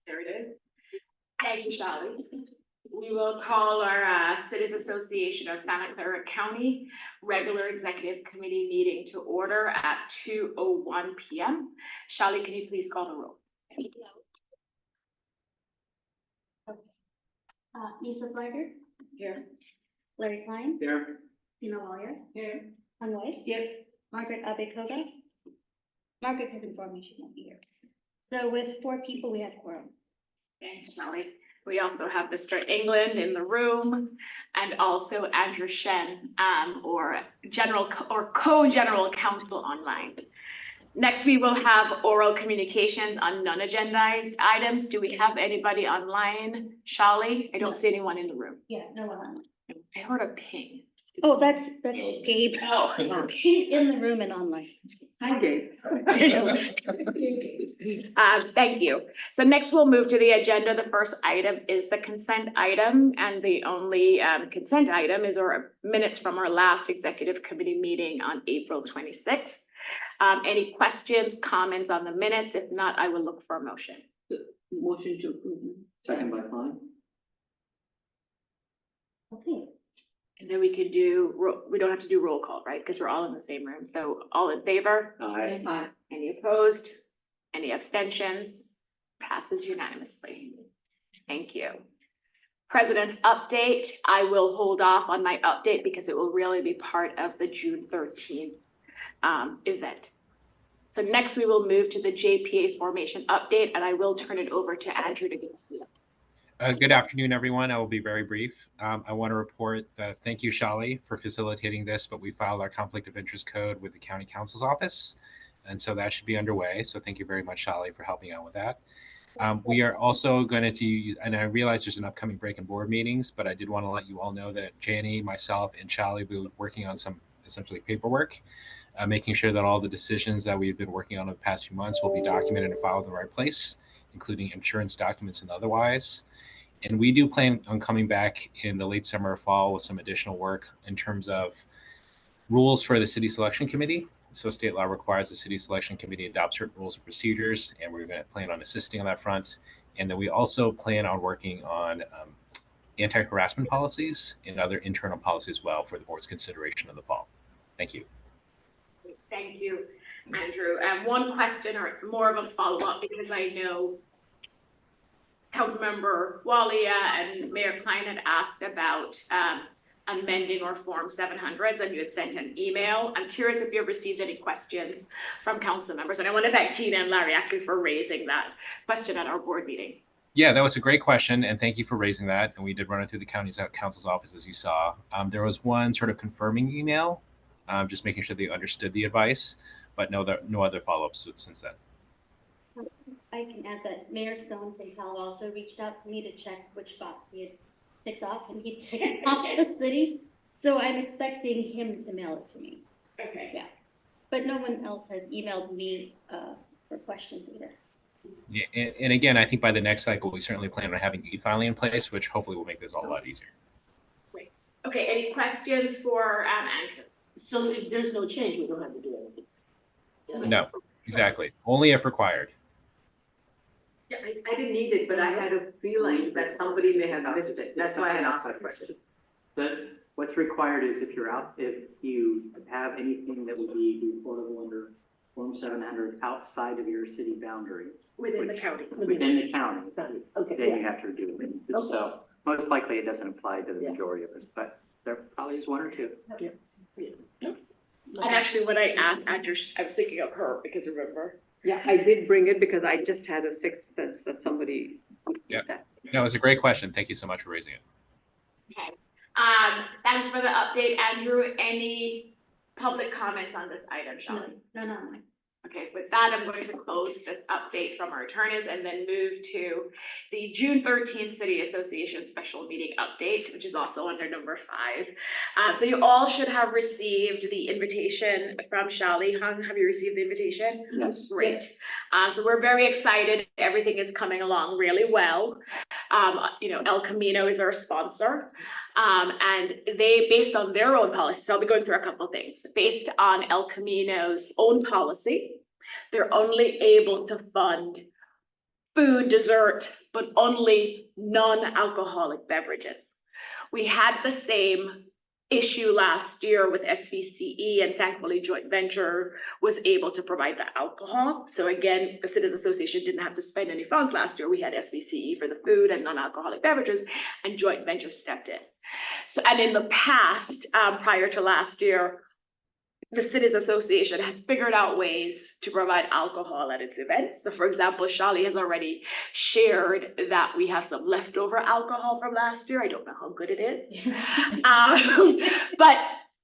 There it is. Thank you, Shally. We will call our Cities Association of Santa Clara County regular executive committee meeting to order at 2:01 p.m. Shally, can you please call the roll? Lisa Flager. Here. Larry Klein. Here. Tina Lawyer. Here. Ann White. Here. Margaret Abekoga. Margaret has informed me she won't be here. So with 4 people, we have quorum. Thanks, Shally. We also have Mr. England in the room and also Andrew Shen, or co-general counsel online. Next, we will have oral communications on non-agendized items. Do we have anybody online? Shally? I don't see anyone in the room. Yeah, no one. I heard a ping. Oh, that's Gabe. Oh. He's in the room and online. Hi, Gabe. Thank you. So next we'll move to the agenda. The first item is the consent item, and the only consent item is our minutes from our last executive committee meeting on April 26th. Any questions, comments on the minutes? If not, I will look for a motion. Motion to approve. Second by Klein. Okay. And then we could do, we don't have to do roll call, right? Because we're all in the same room. So all in favor? Aye. Aye. Any opposed? Any abstentions? Passes unanimously. Thank you. President's update. I will hold off on my update because it will really be part of the June 13th event. So next we will move to the JPA formation update, and I will turn it over to Andrew to give us the update. Good afternoon, everyone. I will be very brief. I want to report that thank you, Shally, for facilitating this, but we filed our conflict of interest code with the county counsel's office. And so that should be underway. So thank you very much, Shally, for helping out with that. We are also going to, and I realize there's an upcoming break in board meetings, but I did want to let you all know that Janie, myself, and Shally will be working on some essentially paperwork, making sure that all the decisions that we've been working on in the past few months will be documented and filed in the right place, including insurance documents and otherwise. And we do plan on coming back in the late summer or fall with some additional work in terms of rules for the city selection committee. So state law requires the city selection committee adopt certain rules and procedures, and we're going to plan on assisting on that front. And then we also plan on working on anti-harassment policies and other internal policies as well for the board's consideration in the fall. Thank you. Thank you, Andrew. One question or more of a follow-up, because I know Councilmember Walia and Mayor Klein had asked about amending our Form 700s, and you had sent an email. I'm curious if you have received any questions from council members. And I want to thank Tina and Larry actually for raising that question at our board meeting. Yeah, that was a great question, and thank you for raising that. And we did run it through the county's counsel's office, as you saw. There was one sort of confirming email, just making sure they understood the advice, but no other follow-ups since then. I can add that Mayor Stone from Palo also reached out to me to check which box he had ticked off, and he ticked off the city. So I'm expecting him to mail it to me. Okay. Yeah. But no one else has emailed me for questions either. Yeah, and again, I think by the next cycle, we certainly plan on having e-filing in place, which hopefully will make this all a lot easier. Great. Okay, any questions for Andrew? So if there's no change, we don't have to do anything. No, exactly. Only if required. Yeah, I didn't need it, but I had a feeling that somebody may have missed it. That's why I asked that question. What's required is if you have anything that would be reportable under Form 700 outside of your city boundary. Within the county. Within the county. Okay. Then you have to do it. Okay. So most likely it doesn't apply to the majority of us, but there probably is one or two. Yeah. And actually, when I asked Andrew, I was thinking of her because remember. Yeah, I did bring it because I just had a sixth sense that somebody would Yeah. get that. No, it's a great question. Thank you so much for raising it. Okay. Thanks for the update, Andrew. Any public comments on this item, Shally? No. Okay, with that, I'm going to close this update from our attorneys and then move to the June 13th City Association special meeting update, which is also under number 5. So you all should have received the invitation from Shally. Hung, have you received the invitation? Yes. Great. So we're very excited. Everything is coming along really well. El Camino is our sponsor. And they, based on their own policy, so I'll be going through a couple of things. Based on El Camino's own policy, they're only able to fund food, dessert, but only non-alcoholic beverages. We had the same issue last year with SVCE, and thankfully joint venture was able to provide the alcohol. So again, the Citizens Association didn't have to spend any funds last year. We had SVCE for the food and non-alcoholic beverages, and joint venture stepped in. So, and in the past, prior to last year, the Citizens Association has figured out ways to provide alcohol at its events. So for example, Shali has already shared that we have some leftover alcohol from last year. I don't know how good it is. But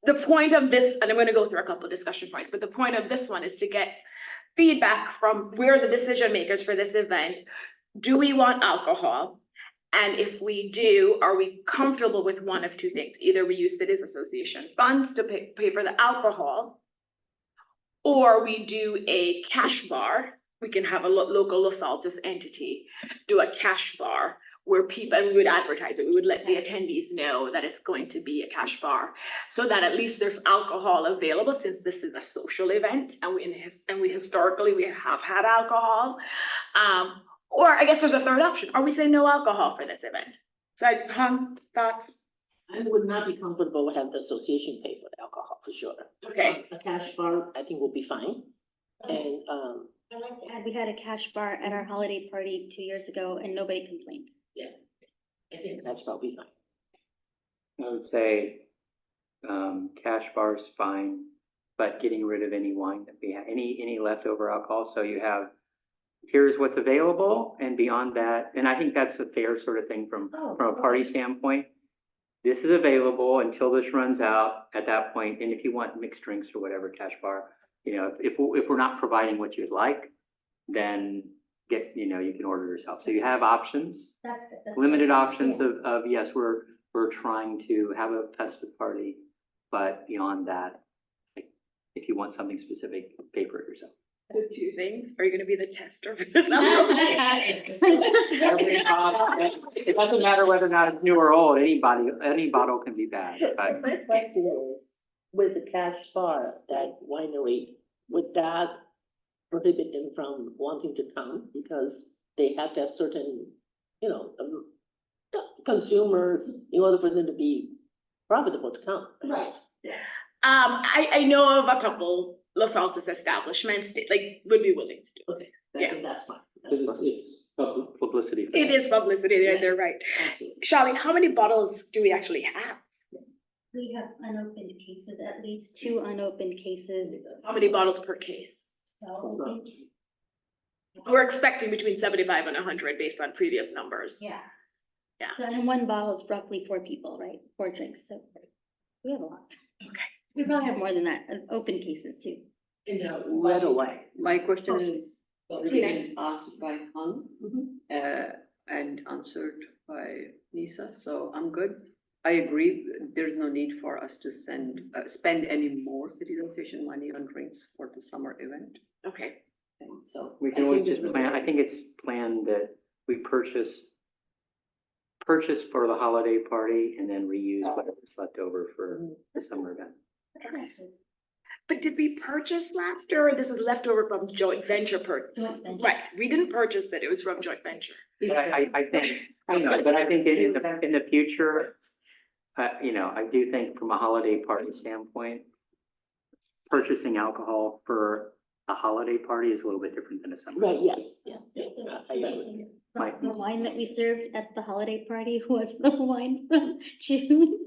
the point of this, and I'm going to go through a couple of discussion points, but the point of this one is to get feedback from where the decision makers for this event. Do we want alcohol? And if we do, are we comfortable with one of two things? Either we use Citizens Association funds to pay for the alcohol, or we do a cash bar. We can have a local Los Altos entity do a cash bar where people, and we would advertise it. We would let the attendees know that it's going to be a cash bar, so that at least there's alcohol available, since this is a social event, and we historically we have had alcohol. Or I guess there's a third option. Are we saying no alcohol for this event? So thoughts? I would not be comfortable with having the association pay for the alcohol for sure. Okay. A cash bar, I think will be fine. And, I'd like to add, we had a cash bar at our holiday party 2 years ago and nobody complained. I think cash bar will be fine. I would say, cash bar's fine, but getting rid of any wine that we have, any leftover alcohol, so you have, here's what's available, and beyond that, and I think that's a fair sort of thing from a party standpoint. This is available until this runs out at that point, and if you want mixed drinks or whatever, cash bar, you know, if we're not providing what you'd like, then you can order yourself. So you have options, That's good. That's limited good. options of yes, we're trying to have a festive party, but beyond that, like, if you want something specific, pay for it yourself. The two things. Are you going to be the tester for this? It doesn't matter whether or not it's new or old, any bottle can be bad, but My question is, with the cash bar, that winery, would that prohibit them from wanting to come because they have to have certain, consumers in order for them to be profitable to come? Right. I know of a couple Los Altos establishments like would be willing to do it. Okay, Yeah. that's fine. it's publicity. for It that. is publicity. They're right. Absolutely. Shali, how many bottles do we actually have? We have unopened cases, at least 2 unopened cases. How many bottles per case? So I think, We're expecting between 75 and 100 based on previous numbers. yeah. Yeah. So in one bottle is roughly 4 people, right? 4 drinks, so we have a lot. Okay. We probably have more than that, open cases too. Right away. My question Oh. is being asked by Hung, and answered by Nisa, so I'm good. I agree, there's no need for us to spend any more Citizen Association money on drinks for the summer event, Okay. and so. We can I always think just there's plan, no- I think it's planned that we purchase for the holiday party and then reuse whatever's left over for the summer event. But did we purchase last year, or this is leftover from joint venture Joint venture. Right, we didn't purchase it. It was from joint venture. But I think, I know, but I think in the future, I do think from a holiday party standpoint, purchasing alcohol for a holiday party is a little bit different than a summer. Right, yes. I agree. Right. The wine that we served at the holiday party was the wine from June.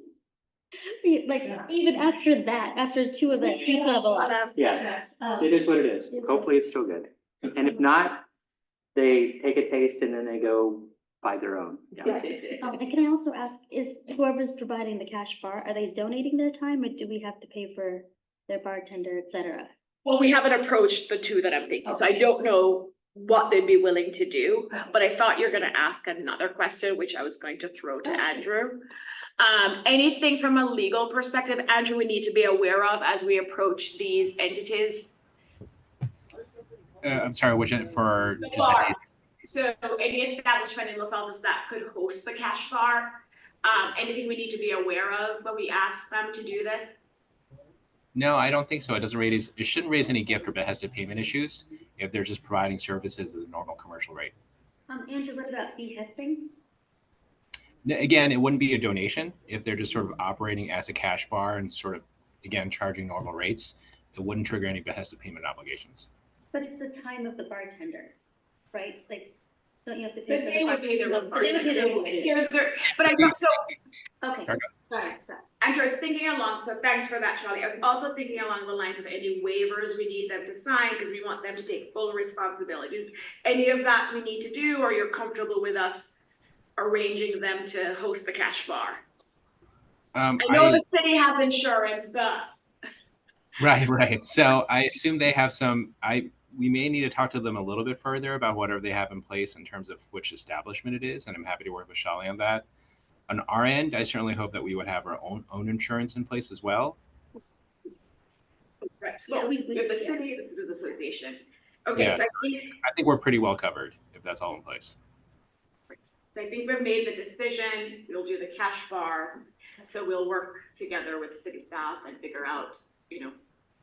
Like, even after that, after 2 events, we still have a lot. Yeah, Um, it is what it is. Hopefully it's still good. And if not, they take a taste and then they go buy their own. Yeah. And can I also ask, is whoever's providing the cash bar, are they donating their time or do we have to pay for their bartender, et cetera? Well, we haven't approached the 2 that I'm thinking, so I don't know what they'd be willing to do. But I thought you're gonna ask another question, which I was going to throw to Andrew. Anything from a legal perspective, Andrew, we need to be aware of as we approach these entities? I'm sorry, which for just Bar. So any establishment in Los Altos that could host the cash bar, anything we need to be aware of when we ask them to do this? No, I don't think so. It shouldn't raise any gift or behested payment issues. if they're just providing services at a normal commercial rate. Andrew, what about fee testing? Again, it wouldn't be a donation if they're just sort of operating as a cash bar and sort of, again, charging normal rates. It wouldn't trigger any behest payment obligations. But it's the time of the bartender, right? Like, don't you have to But pay for the they would pay their own But they would pay their own. But I thought so. Okay, Okay. sorry. Andrew, I was thinking along, so thanks for that, Charlie. I was also thinking along the lines of any waivers we need them to sign, because we want them to take full responsibility. Any of that we need to do, or you're comfortable with us arranging them to host the cash bar? I know the city has insurance, but. Right. So I assume they have some, we may need to talk to them a little bit further about whatever they have in place in terms of which establishment it is, and I'm happy to work with Shali on that. On our end, I certainly hope that we would have our own insurance in place as well. Right, Yeah, well, we- with the yeah. city, the Citizens Association. Okay, Yeah. so I think we're pretty well covered if that's all in place. I think we've made the decision, we'll do the cash bar. So we'll work together with city staff and figure out,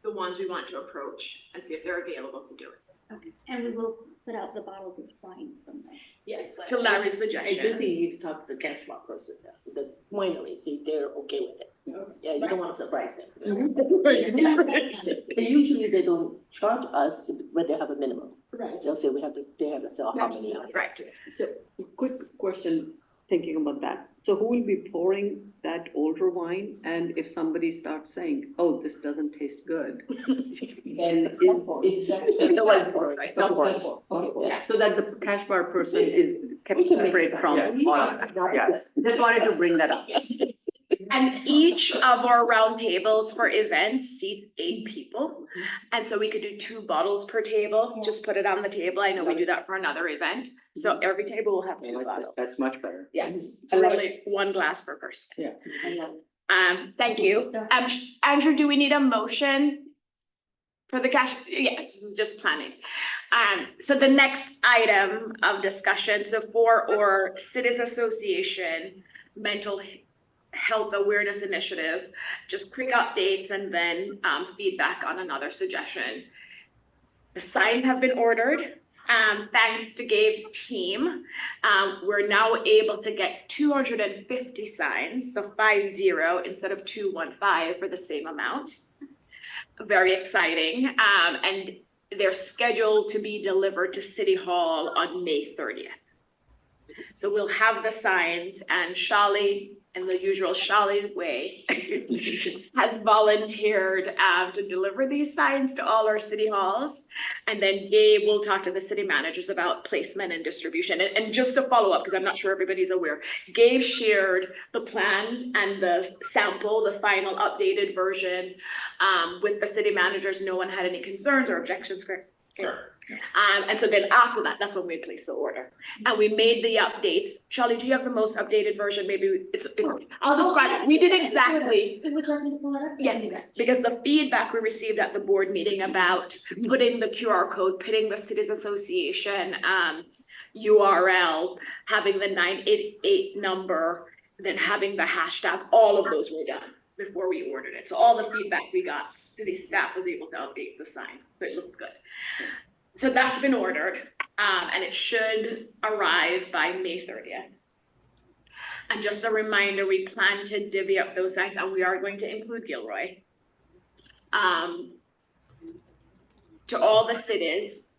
the ones we want to approach and see if they're available to do it. Okay, and we will put out the bottles of wine from there. Yes, to Larry's I do suggestion. think you need to talk to the cash bar person, the winery, see if they're okay with it. Yeah, you don't wanna surprise them. Usually they don't charge us, but they have a minimum. Right. They'll say they have to sell how many. Right. So, quick question, thinking about that. So who will be pouring that older wine? And if somebody starts saying, oh, this doesn't taste good, then is that? Okay, so that the cash bar person is kept We can make separate that, from. Yes. Just wanted to bring that up. And each of our roundtables for events seats 8 people. And so we could do 2 bottles per table, just put it on the table. I know we do that for another event. So every table will have 2 bottles. That's much better. Yes, so really 1 glass per person. Yeah. Thank you. Andrew, do we need a motion for the cash? Yes, this is just planning. So the next item of discussion, so for our Citizens Association Mental Health Awareness Initiative, just quick updates and then feedback on another suggestion. The signs have been ordered. Thanks to Gabe's team, we're now able to get 250 signs, so 50 instead of 215 for the same amount. Very exciting. And they're scheduled to be delivered to City Hall on May 30th. So we'll have the signs, and Shali, in the usual Shali way, has volunteered to deliver these signs to all our city halls. And then Gabe will talk to the city managers about placement and distribution. And just to follow up, because I'm not sure everybody's aware, Gabe shared the plan and the sample, the final updated version with the city managers. No one had any concerns or objections, correct? Sure. And so then after that, that's when we placed the order. And we made the updates. Charlie, do you have the most updated version? Maybe I'll describe it. We did exactly. Would you like me to pull it up? Yes, because the feedback we received at the board meeting about putting the QR code, putting the Citizens Association URL, having the 988 number, then having the hashtag, all of those were done before we ordered it. So all the feedback we got, city staff was able to update the sign, so it looks good. So that's been ordered, and it should arrive by May 30th. And just a reminder, we plan to divvy up those signs, and we are going to include Gilroy. To all the cities.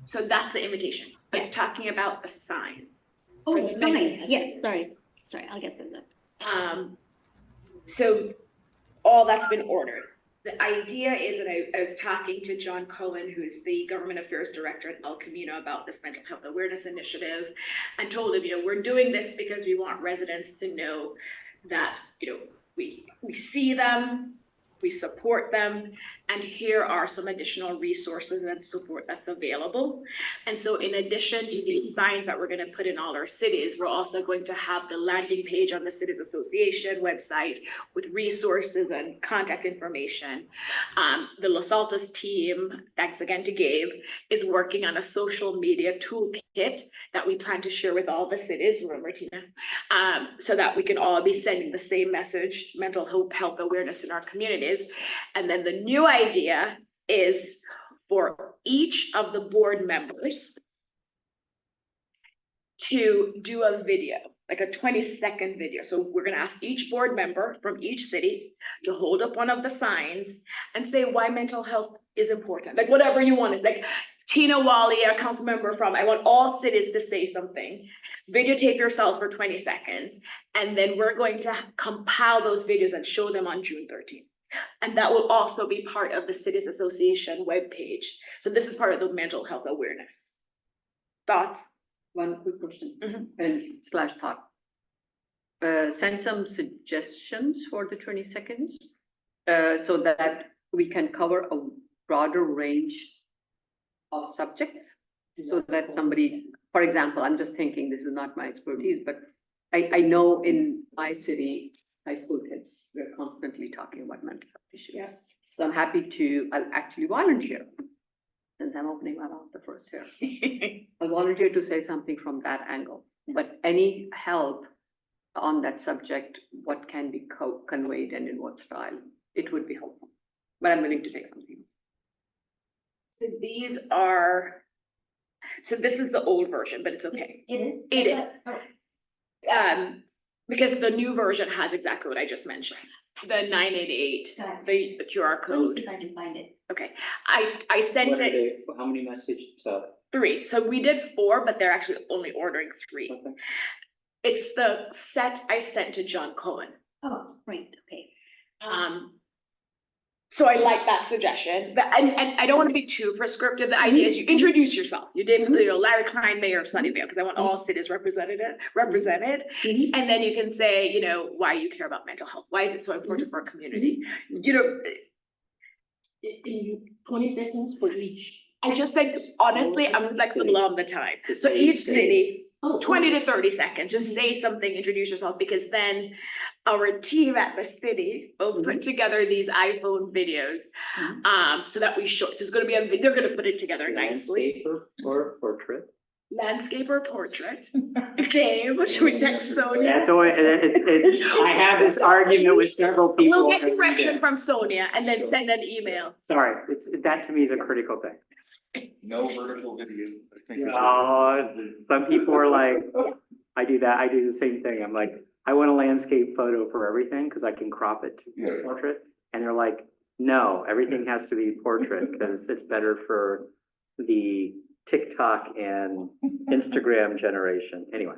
So that's the invitation. I was talking about the signs. Oh, For the the signs, mental- yes, sorry, I'll get those up. So all that's been ordered. The idea is, and I was talking to John Cullen, who's the Government Affairs Director at El Camino, about this mental health awareness initiative, and told him, we're doing this because we want residents to know that, we see them, we support them, and here are some additional resources and support that's available. And so in addition to these signs that we're going to put in all our cities, we're also going to have the landing page on the Citizens Association website with resources and contact information. The Los Altos team, thanks again to Gabe, is working on a social media toolkit that we plan to share with all the cities, remember, Tina, so that we can all be sending the same message, mental health awareness in our communities. And then the new idea is for each of the board members to do a video, like a 20-second video. So we're gonna ask each board member from each city to hold up one of the signs and say why mental health is important, like whatever you want. It's like Tina Wally, a council member from, I want all cities to say something. Videotape yourselves for 20 seconds, and then we're going to compile those videos and show them on June 13th. And that will also be part of the Cities Association webpage. So this is part of the mental health awareness. Thoughts? One quick question Mhm. and slash thought. Send some suggestions for the 20 seconds, so that we can cover a broader range of subjects. So that somebody, for example, I'm just thinking, this is not my expertise, but I know in my city, high school kids, we're constantly talking about mental health issues. Yeah. So I'm happy to, I'll actually volunteer, since I'm opening my mouth the first here. I'll volunteer to say something from that angle, but any help on that subject, what can be conveyed and in what style, it would be helpful. But I'm willing to take something. So these are, so this is the old version, but it's okay. It is? It is. Oh, Because the new version has exactly what I just mentioned, the 988, got the QR let me see code. if I can find it. Okay, I sent What are it they, how many messages, so? 3, so we did 4, but they're actually only ordering 3. Okay. It's the set I sent to John Cohen. Oh, right, okay. So I like that suggestion, and I don't want to be too prescriptive. The idea is you introduce yourself. You did, you know, Larry Klein, mayor of Sunnyvale, because I want all cities represented. And then you can say, you know, why you care about mental health. Why is it so important for our community? You know, In 20 seconds for each. I just said, honestly, I'm flexible on the time. So each city, Oh, 20 to 30 seconds, just say something, introduce yourself, because then our team at the city will put together these iPhone videos, so that we show, so it's gonna be, they're gonna put it together nicely. Landscape or portrait? Landscape or portrait? Okay, what should we text Sonia? That's always, I have this argument with several people. We'll get every direction day. from Sonia and then send an email. Sorry, that to me is a critical thing. No vertical video. I think that's- Some people are like, I do the same thing. I'm like, I want a landscape photo for everything because I can crop it to Yeah. portrait. And they're like, no, everything has to be portrait because it's better for the TikTok and Instagram generation. Anyway.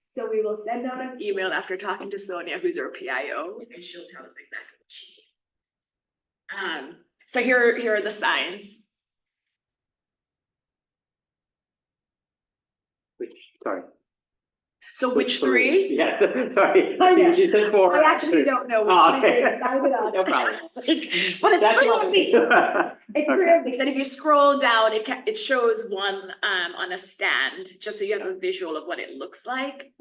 So we will send out an email after talking to Sonia, who's our PIO, and she'll tell us exactly what she needs. So here are the signs. Sorry. So which 3? Yes, sorry. I know. You said 4. I actually don't know which Oh, one okay. they decided on. No problem. But it's That's 3 what- of these. It's 3 of these, and if you scroll down, it shows one on a stand, just so you have a visual of what it looks like.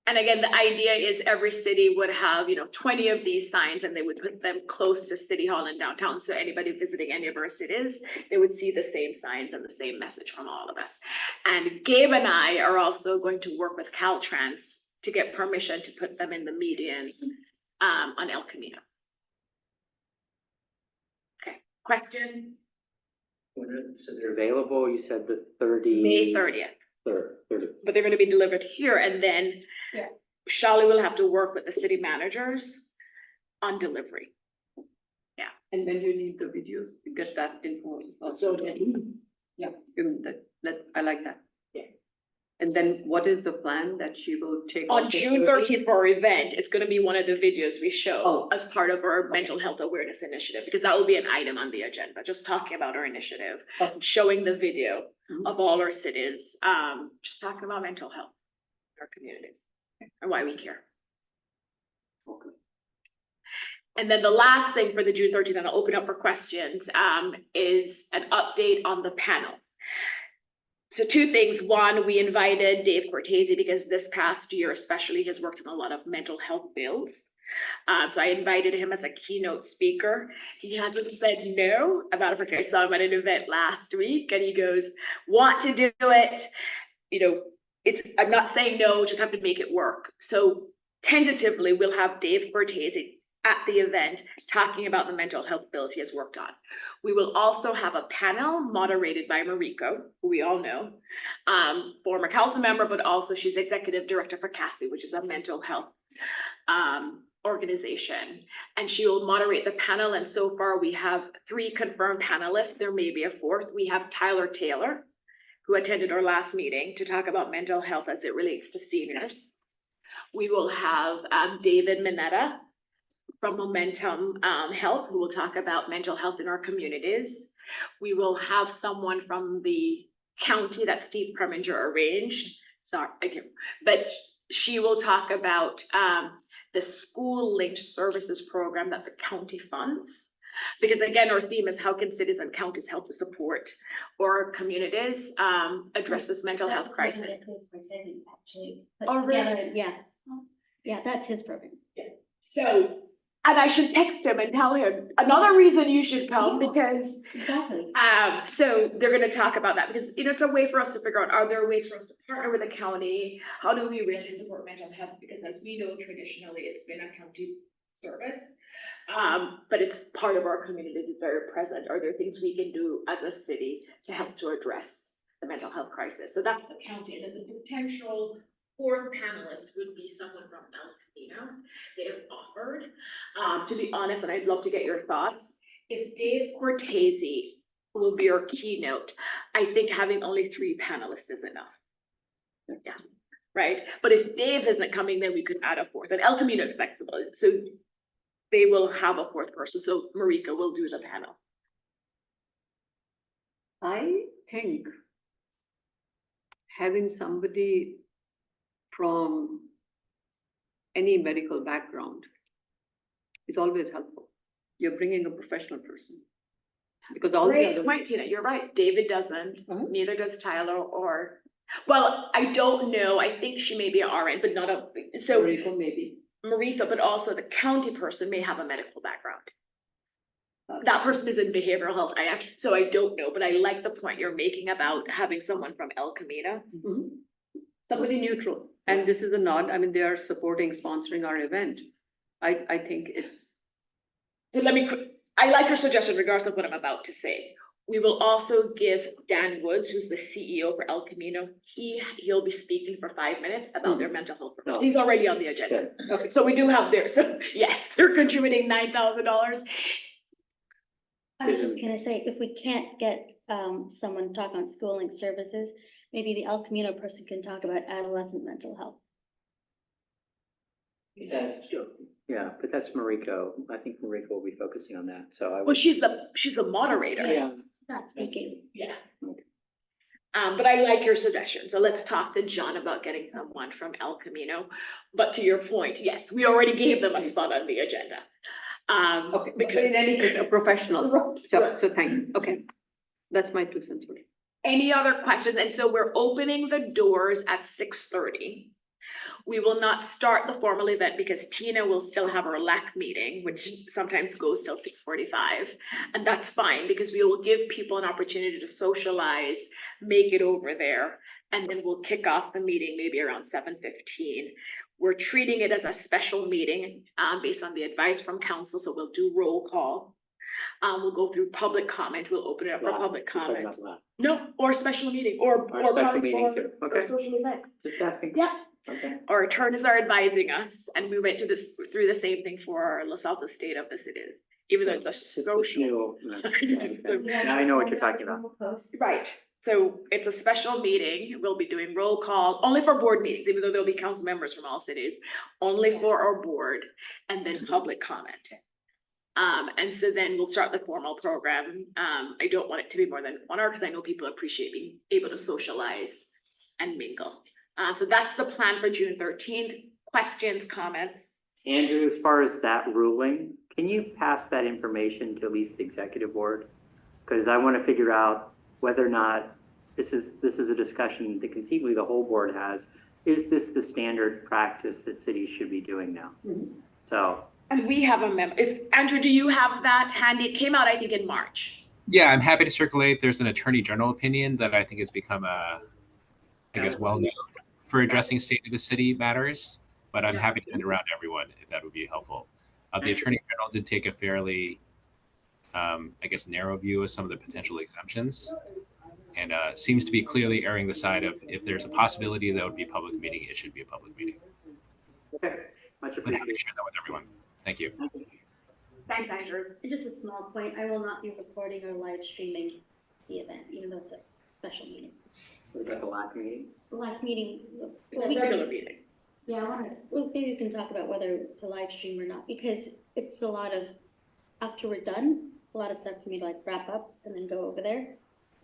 And again, the idea is every city would have, you know, 20 of these signs, and they would put them close to City Hall and downtown. So anybody visiting any of our cities, they would see the same signs and the same message from all of us. And Gabe and I are also going to work with Caltrans to get permission to put them in the median on El Camino. Okay, questions? So they're available, you said the 30. May 30th. 30. But they're gonna be delivered here, and then Yeah. Shali will have to work with the city managers on delivery. And when you need the videos, you get that info. So, Yeah, I like that. Yeah. And then what is the plan that she will take? On off June the 13th for our event, it's gonna be one of the videos we show Oh. as part of our mental health awareness initiative, because that will be an item on the agenda, just talking about our initiative, Okay. showing the video Mhm. of all our cities, just talking about mental health in our communities and why we care. Okay. And then the last thing for the June 13th, and I'll open up for questions, is an update on the panel. So 2 things. One, we invited Dave Cortese because this past year especially, he has worked on a lot of mental health bills. So I invited him as a keynote speaker. He hasn't said no about it. I saw him at an event last week and he goes, want to do it. You know, I'm not saying no, just have to make it work. So tentatively, we'll have Dave Cortese at the event talking about the mental health bills he has worked on. We will also have a panel moderated by Mariko, who we all know, former council member, but also she's executive director for CASI, which is a mental health organization. And she will moderate the panel. And so far we have 3 confirmed panelists. There may be a 4th. We have Tyler Taylor, who attended our last meeting to talk about mental health as it relates to seniors. We will have David Mineta from Momentum Health, who will talk about mental health in our communities. We will have someone from the county that Steve Preminger arranged. Sorry, but she will talk about the school linked services program that the county funds. Because again, our theme is how can cities and counties help to support our communities address this mental health crisis. Actually, Oh, put really? together, yeah. Yeah, that's his program. So, and I should text him and tell him another reason you should come because Exactly. so they're gonna talk about that because it's a way for us to figure out, are there ways for us to partner with the county? How do we really support mental health? Because as we know, traditionally, it's been a county service. But it's part of our community, it's very present. Are there things we can do as a city to help to address the mental health crisis? So that's the county, and then the potential 4th panelist would be someone from El Camino. They have offered, to be honest, and I'd love to get your thoughts. If Dave Cortese will be our keynote, I think having only 3 panelists is enough. Yeah, right. But if Dave isn't coming, then we could add a 4th. And El Camino is flexible, so they will have a 4th person. So Marika will do the panel. I think having somebody from any medical background is always helpful. You're bringing a professional person. Because all the Great other, point, Tina, you're right. David doesn't, Mhm. neither does Tyler or, well, I don't know. I think she may be an RN, but not a, so Rico maybe. Marika, but also the county person may have a medical background. That person is in behavioral health. So I don't know, but I like the point you're making about having someone from El Camino. Mhm. Somebody neutral, and this is a nod, I mean, they are supporting, sponsoring our event. I think it's, So I like your suggestion regardless of what I'm about to say. We will also give Dan Woods, who's the CEO for El Camino, he'll be speaking for 5 minutes about their mental health. Oh. He's already on the agenda. Good. okay, So we do have there, so yes, they're contributing $9,000. I was just gonna say, if we can't get someone to talk on schooling services, maybe the El Camino person can talk about adolescent mental health. That's true. Yeah, but that's Mariko. I think Mariko will be focusing on that, so I Well, would. she's the moderator. Yeah. Not speaking. Yeah. Okay. But I like your suggestion. So let's talk to John about getting someone from El Camino. But to your point, yes, we already gave them a spot on the agenda. okay, but Because in any case, a professional, Right, so, right. so thanks, okay. That's my 2 cents. Any other questions? And so we're opening the doors at 6:30. We will not start the formal event because Tina will still have her LAC meeting, which sometimes goes till 6:45. And that's fine because we will give people an opportunity to socialize, make it over there. And then we'll kick off the meeting maybe around 7:15. We're treating it as a special meeting based on the advice from council. So we'll do roll call. We'll go through public comment. We'll open it up for public comment. No, or special meeting or special public meeting forum, too. or Okay. social event. Just asking. Yeah. Okay. Our attorneys are advising us, and we went through the same thing for LaSalta State of the cities, even though it's a social. New, Now I know what you're talking about. Right, so it's a special meeting. We'll be doing roll call, only for board meetings, even though there'll be council members from all cities, only for our board, and then public comment. And so then we'll start the formal program. I don't want it to be more than 1 hour because I know people appreciate being able to socialize and mingle. So that's the plan for June 13th. Questions, comments? Andrew, as far as that ruling, can you pass that information to at least the executive board? Because I want to figure out whether or not this is a discussion that conceivably the whole board has. Is this the standard practice that cities should be doing now? Mhm. So. And we have a memo. Andrew, do you have that handy? It came out, I think, in March. Yeah, I'm happy to circulate. There's an attorney general opinion that I think has become well known for addressing state of the city matters, but I'm happy to send it around to everyone if that would be helpful. The Attorney General did take a fairly, I guess, narrow view of some of the potential exemptions, and seems to be clearly erring the side of if there's a possibility that would be a public meeting, it should be a public meeting. Okay, much But happy appreciated. to share that with everyone. Thank you. Thanks, Andrew. And just a small point, I will not be recording or live streaming the event, even though it's a special meeting. Was that the last meeting? The last meeting. Meeting. Yeah, well, maybe we can talk about whether to live stream or not, because it's a lot of, after we're done, a lot of stuff for me to like wrap up and then go over there.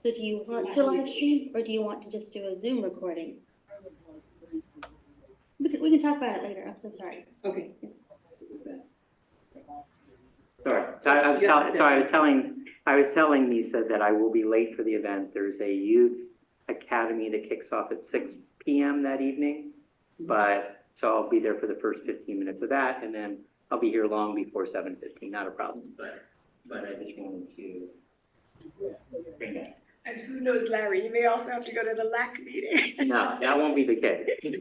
So do you want to live stream, or do you want to just do a Zoom recording? We can talk about it later, I'm so sorry. Okay. Sorry, so I was telling Nisa that I will be late for the event. There's a youth academy that kicks off at 6 p.m. that evening. But, so I'll be there for the first 15 minutes of that, and then I'll be here long before 7:15, not a problem, but I just wanted to bring that. And who knows, Larry, you may also have to go to the LAC meeting. No, that won't be the case. And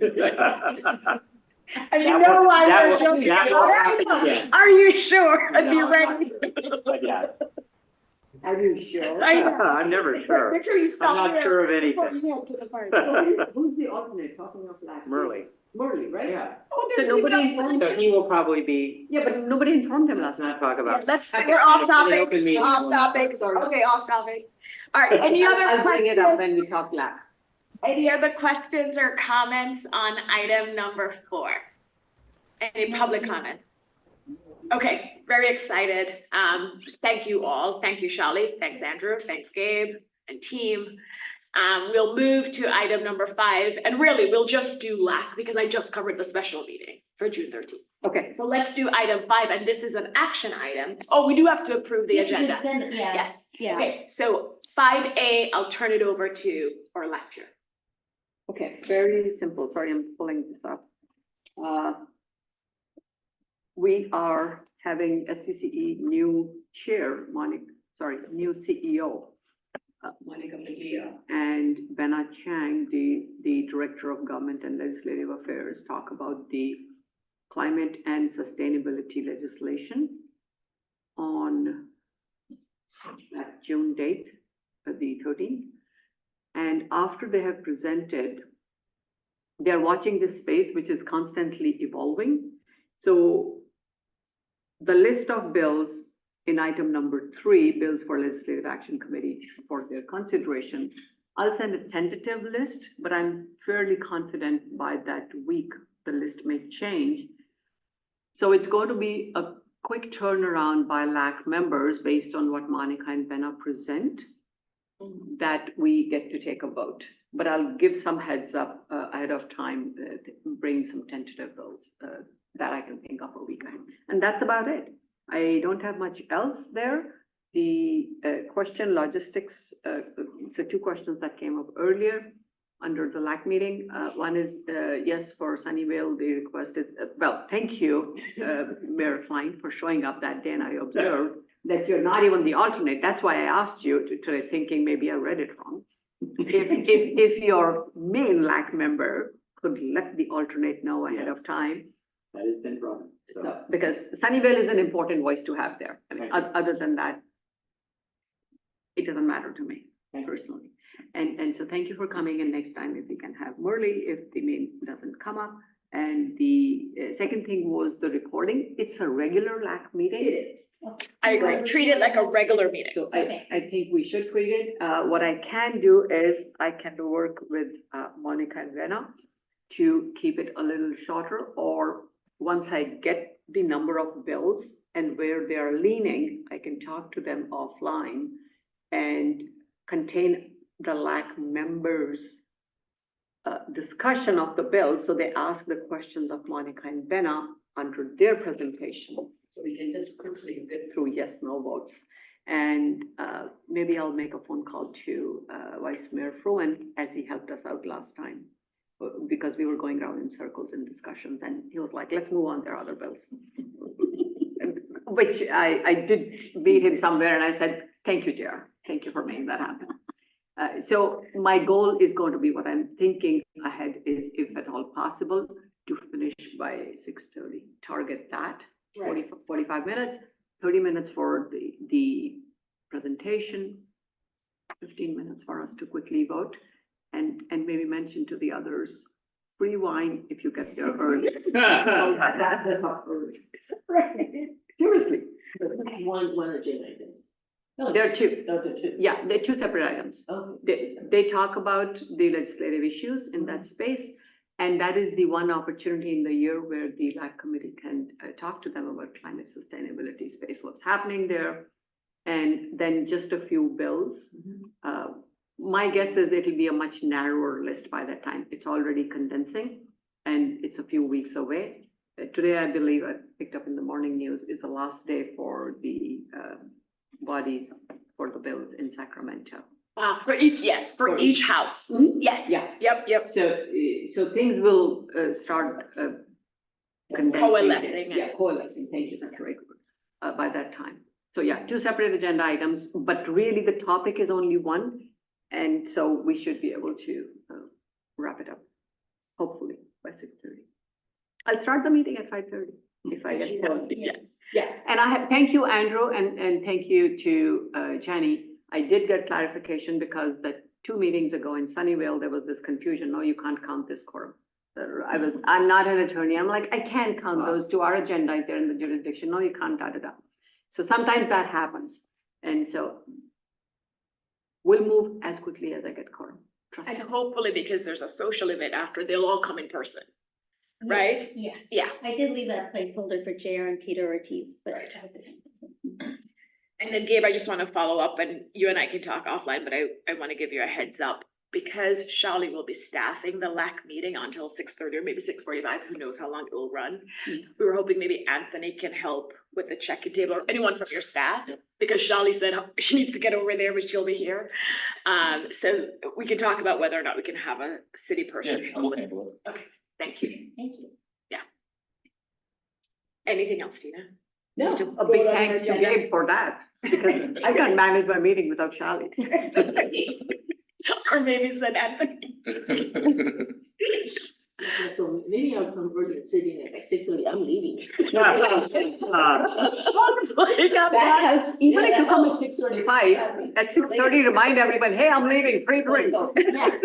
you That know won't- why that we're won't- joking. that won't happen again. Are you sure? Are No, you I'm ready? But yeah, Are you sure? I know. I'm never sure. Make sure you I'm stop not here sure of before anything. you head to the party. Who's the alternate talking of that? Murley, Murley, right? yeah. Oh, So there's nobody even a- informed So he will probably be, Yeah, but nobody informed him last let's night. not talk about. Let's, we're off It's an topic, open meeting. off topic. Sorry. Okay, off topic. All right, any other I'll bring it up questions? when we talk black. Any other questions or comments on item number 4? Any public comments? Okay, very excited. Thank you all. Thank you, Shali. Thanks, Andrew. Thanks, Gabe and team. We'll move to item number 5, and really, we'll just do LAC because I just covered the special meeting for June 13th. Okay. So let's do item 5, and this is an action item. Oh, we do have to approve the agenda. Yeah, Yes. yeah. Okay, so 5A, I'll turn it over to our lecture. Okay, very simple. Sorry, I'm pulling this up. We are having SPCE new chair, new CEO, Monica Padilla, and Benna Chang, the Director of Government and Legislative Affairs, talk about the climate and sustainability legislation on that June date, the 13th. And after they have presented, they're watching this space, which is constantly evolving. So the list of bills in item number 3, bills for Legislative Action Committee for their consideration, I'll send a tentative list, but I'm fairly confident by that week, the list may change. So it's going to be a quick turnaround by LAC members based on what Monica and Benna present, that we get to take a vote. But I'll give some heads up ahead of time, bring some tentative bills that I can think of a week ahead. And that's about it. I don't have much else there. The question logistics, the 2 questions that came up earlier under the LAC meeting. One is, yes, for Sunnyvale, the request is, well, thank you, Mayor Klein, for showing up that day, and I observed that you're not even the alternate. That's why I asked you to thinking maybe I read it wrong. If your main LAC member could let the alternate know ahead of time. That has been brought up. So, because Sunnyvale is an important voice to have there. I mean, other than that, it doesn't matter to me personally. And so thank you for coming, and next time if we can have Murley, if the main doesn't come up. And the second thing was the recording. It's a regular LAC meeting. It is. I agree. Treat it like a regular meeting. So Okay. I think we should treat it. What I can do is I can work with Monica and Rena to keep it a little shorter, or once I get the number of bills and where they are leaning, I can talk to them offline and contain the LAC members' discussion of the bill. So they ask the questions of Monica and Benna under their presentation. So we can just quickly zip through yes, no votes. And maybe I'll make a phone call to Vice Mayor Fruin, as he helped us out last time, because we were going around in circles in discussions, and he was like, let's move on, there are other bills. Which I did meet him somewhere, and I said, thank you, JR. Thank you for making that happen. So my goal is going to be, what I'm thinking ahead is, if at all possible, to finish by 6:30, target that. 45 minutes, 30 minutes for the presentation, 15 minutes for us to quickly vote, and maybe mention to the others, free wine if you get there early. That's not early. Seriously, One agenda item. No, there are two. no, there are two. Yeah, they're two separate items. Okay. They talk about the legislative issues in that space. And that is the one opportunity in the year where the LAC committee can talk to them about climate sustainability space, what's happening there. And then just a few bills. My guess is it'll be a much narrower list by that time. It's already condensing and it's a few weeks away. Today, I believe I picked up in the morning news, is the last day for the bodies for the bills in Sacramento. For each, yes, for each house. Mhm. Yes. Yeah. Yep. So things will start condensing. Coalescing. Yeah, coalescing, thank you, that's the right word, by that time. So yeah, two separate agenda items, but really the topic is only one. And so we should be able to wrap it up, hopefully by 6:30. I'll start the meeting at 5:30 if I get told. Yes. Yeah, and thank you, Andrew, and thank you to Jenny. I did get clarification because the 2 meetings ago in Sunnyvale, there was this confusion, no, you can't count this quorum. I'm not an attorney, I'm like, I can't count those to our agenda if they're in the jurisdiction, no, you can't, da. So sometimes that happens, and so we'll move as quickly as I get quorum. Trust And me. hopefully, because there's a social event after, they'll all come in person. Yes, Right? Yes. Yeah. I did leave that placeholder for JR and Peter Ortiz, but. Right. And then Gabe, I just want to follow up, and you and I can talk offline, but I want to give you a heads up. Because Shali will be staffing the LAC meeting until 6:30 or maybe 6:45, who knows how long it will run. We were hoping maybe Anthony can help with the check-in table, or anyone from your staff, because Shali said she needs to get over there, but she'll be here. So we can talk about whether or not we can have a city person. Okay, thank you. Thank you. Anything else, Tina? No, a big thanks to Gabe for that, because I can't manage my meeting without Shali. Or maybe said Anthony. So maybe I'll come early and sitting at 6:30, I'm leaving. Even if you come at 6:35, at 6:30, remind everyone, hey, I'm leaving, free drinks. Yeah,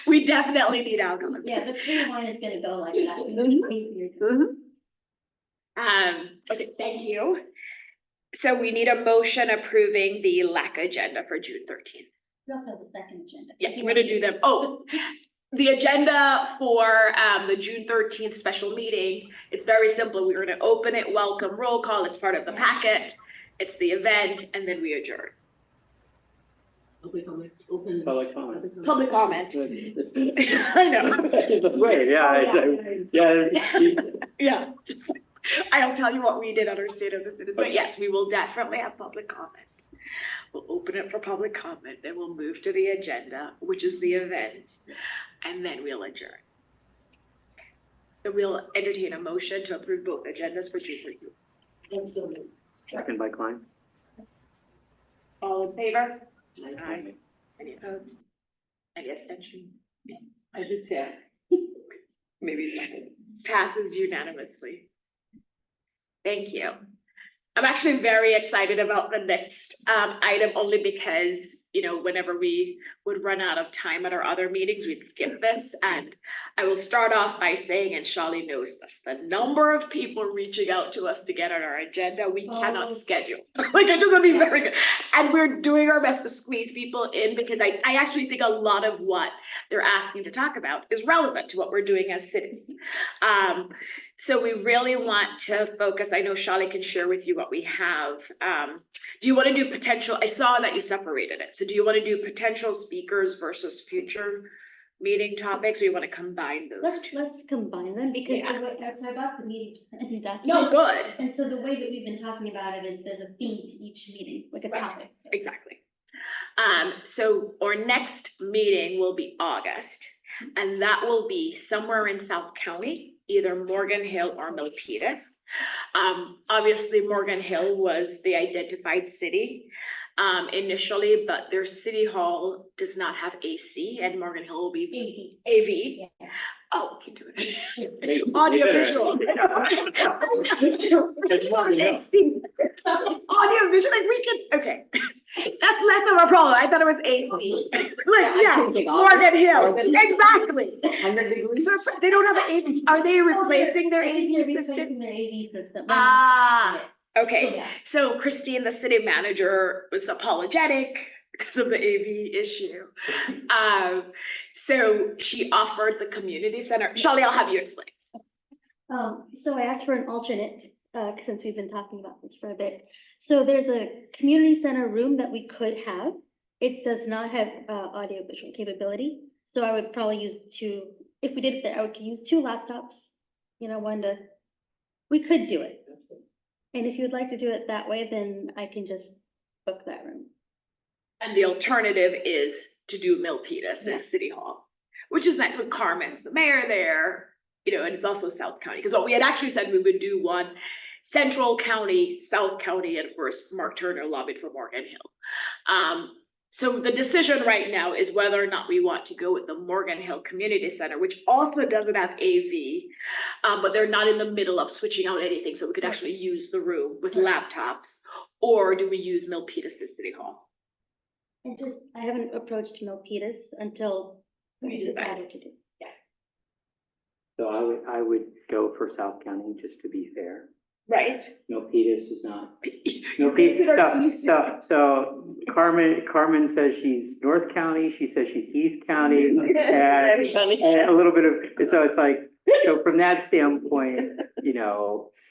We definitely need alcohol. yeah, the free wine is gonna go like that. Mhm. Okay, thank you. So we need a motion approving the LAC agenda for June 13th. We also have the second agenda. Yeah, I'm gonna do them. Oh, the agenda for the June 13th special meeting, it's very simple. We're gonna open it, welcome, roll call. It's part of the packet. It's the event, and then we adjourn. Public comment, open. Public comment. Public comment. I know. Right, yeah. Yeah. I'll tell you what we did on our State of the Citizen, but yes, we will definitely have public comment. We'll open it for public comment, then we'll move to the agenda, which is the event, and then we'll adjourn. So we'll entertain a motion to approve both agendas for June 13th. Second by Klein. All in favor? Aye. Any opposed? Any abstention? I did say. Maybe second. Passes unanimously. Thank you. I'm actually very excited about the next item, only because, you know, whenever we would run out of time at our other meetings, we'd skip this. And I will start off by saying, and Shali knows this, the number of people reaching out to us to get on our agenda, we cannot schedule. Like, I just want to be very good. And we're doing our best to squeeze people in, because I actually think a lot of what they're asking to talk about is relevant to what we're doing as cities. So we really want to focus. I know Shali can share with you what we have. Do you want to do potential? I saw that you separated it. So do you want to do potential speakers versus future meeting topics, or you want to combine those two? Let's combine them, because Yeah. the way, so I bought the meeting document. No, good. And so the way that we've been talking about it is there's a theme to each meeting, like a Right. topic. So- Exactly. So our next meeting will be August, and that will be somewhere in South County, either Morgan Hill or Milpitas. Obviously, Morgan Hill was the identified city. initially, but their city hall does not have AC and Morgan Hill will be AV. Yeah. Oh, we can do it. Audio visual. Audio visual, like we can, okay. That's less of a problem. I thought it was AC. Like, yeah, Morgan Hill, exactly. 100 degrees? So they don't have an AV, are they replacing their I think AV they're system? replacing their AV system. Ah, okay. Yeah. So Christine, the city manager, was apologetic because of the AV issue. So she offered the community center. Shelley, I'll have you explain. So I asked for an alternate, since we've been talking about this for a bit. So there's a community center room that we could have. It does not have, audio visual capability. So I would probably use two, if we did it there, I would use two laptops, we could do it. And if you would like to do it that way, then I can just book that room. And the alternative is to do Milpitas Yeah. as City Hall, which is nice with Carmen's the mayor there, and it's also South County. Because what we had actually said we would do one Central County, South County, and of course, Mark Turner lobbied for Morgan Hill. So the decision right now is whether or not we want to go with the Morgan Hill Community Center, which also doesn't have AV, but they're not in the middle of switching out anything, so we could actually use the room with laptops, or do we use Milpitas as City Hall? I haven't approached Milpitas until we decided to do. So I would go for South County, just to be fair. Right? Milpitas is not. Consider So Carmen says she's North County, she says she's East County. And a little bit of, so it's like, so from that standpoint,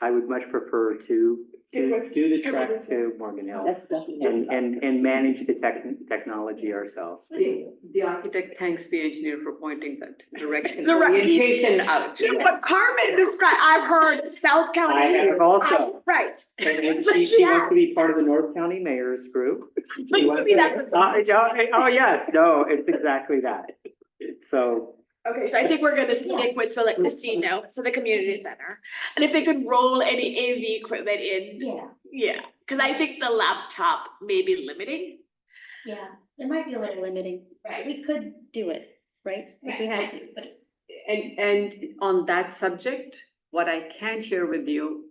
I would much prefer to do the trek to Morgan Hill. That's definitely. And manage the technology ourselves. The architect thanks the engineer for pointing that direction, The right- orientation out. What Carmen described, I've heard South County. I have also. Right. And But she yeah. wants to be part of the North County Mayor's group. She wants Maybe to- that's- Oh, yes, no, it's exactly that. So, Okay, so I think we're gonna stick with, so let Christine know, so the community center. And if they could roll any AV equipment in, yeah, because I think the laptop may be limiting. Yeah, it might be a little limiting. Right. We could do it, right? If we had to, but And on that subject, what I can share with you,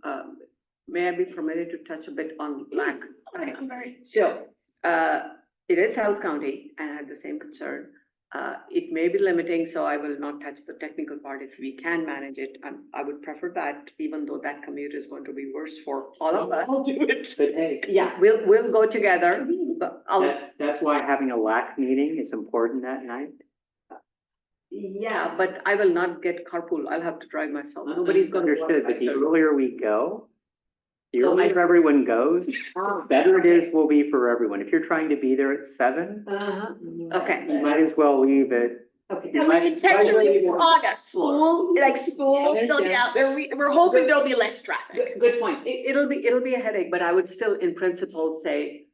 may I be permitted to touch a bit on LAC? Okay, I'm very. So, it is South County, and I have the same concern. It may be limiting, so I will not touch the technical part. If we can manage it, I would prefer that, even though that commute is going to be worse for all of us. I'll do it. but hey, Yeah, we'll go together, but that's why having a LAC meeting is important that night. yeah, but I will not get carpool. I'll have to drive myself. Nobody's gonna. Understood, but the earlier we go, the Oh, I earlier see. everyone goes, Ah, better it is will be for everyone. If you're trying to be there at 7, Okay, you might as well leave it. okay. You might- Intentionally, August, school, like school, I still understand. out there, we're hoping there'll be less traffic. Good point. It'll be a headache, but I would still in principle say,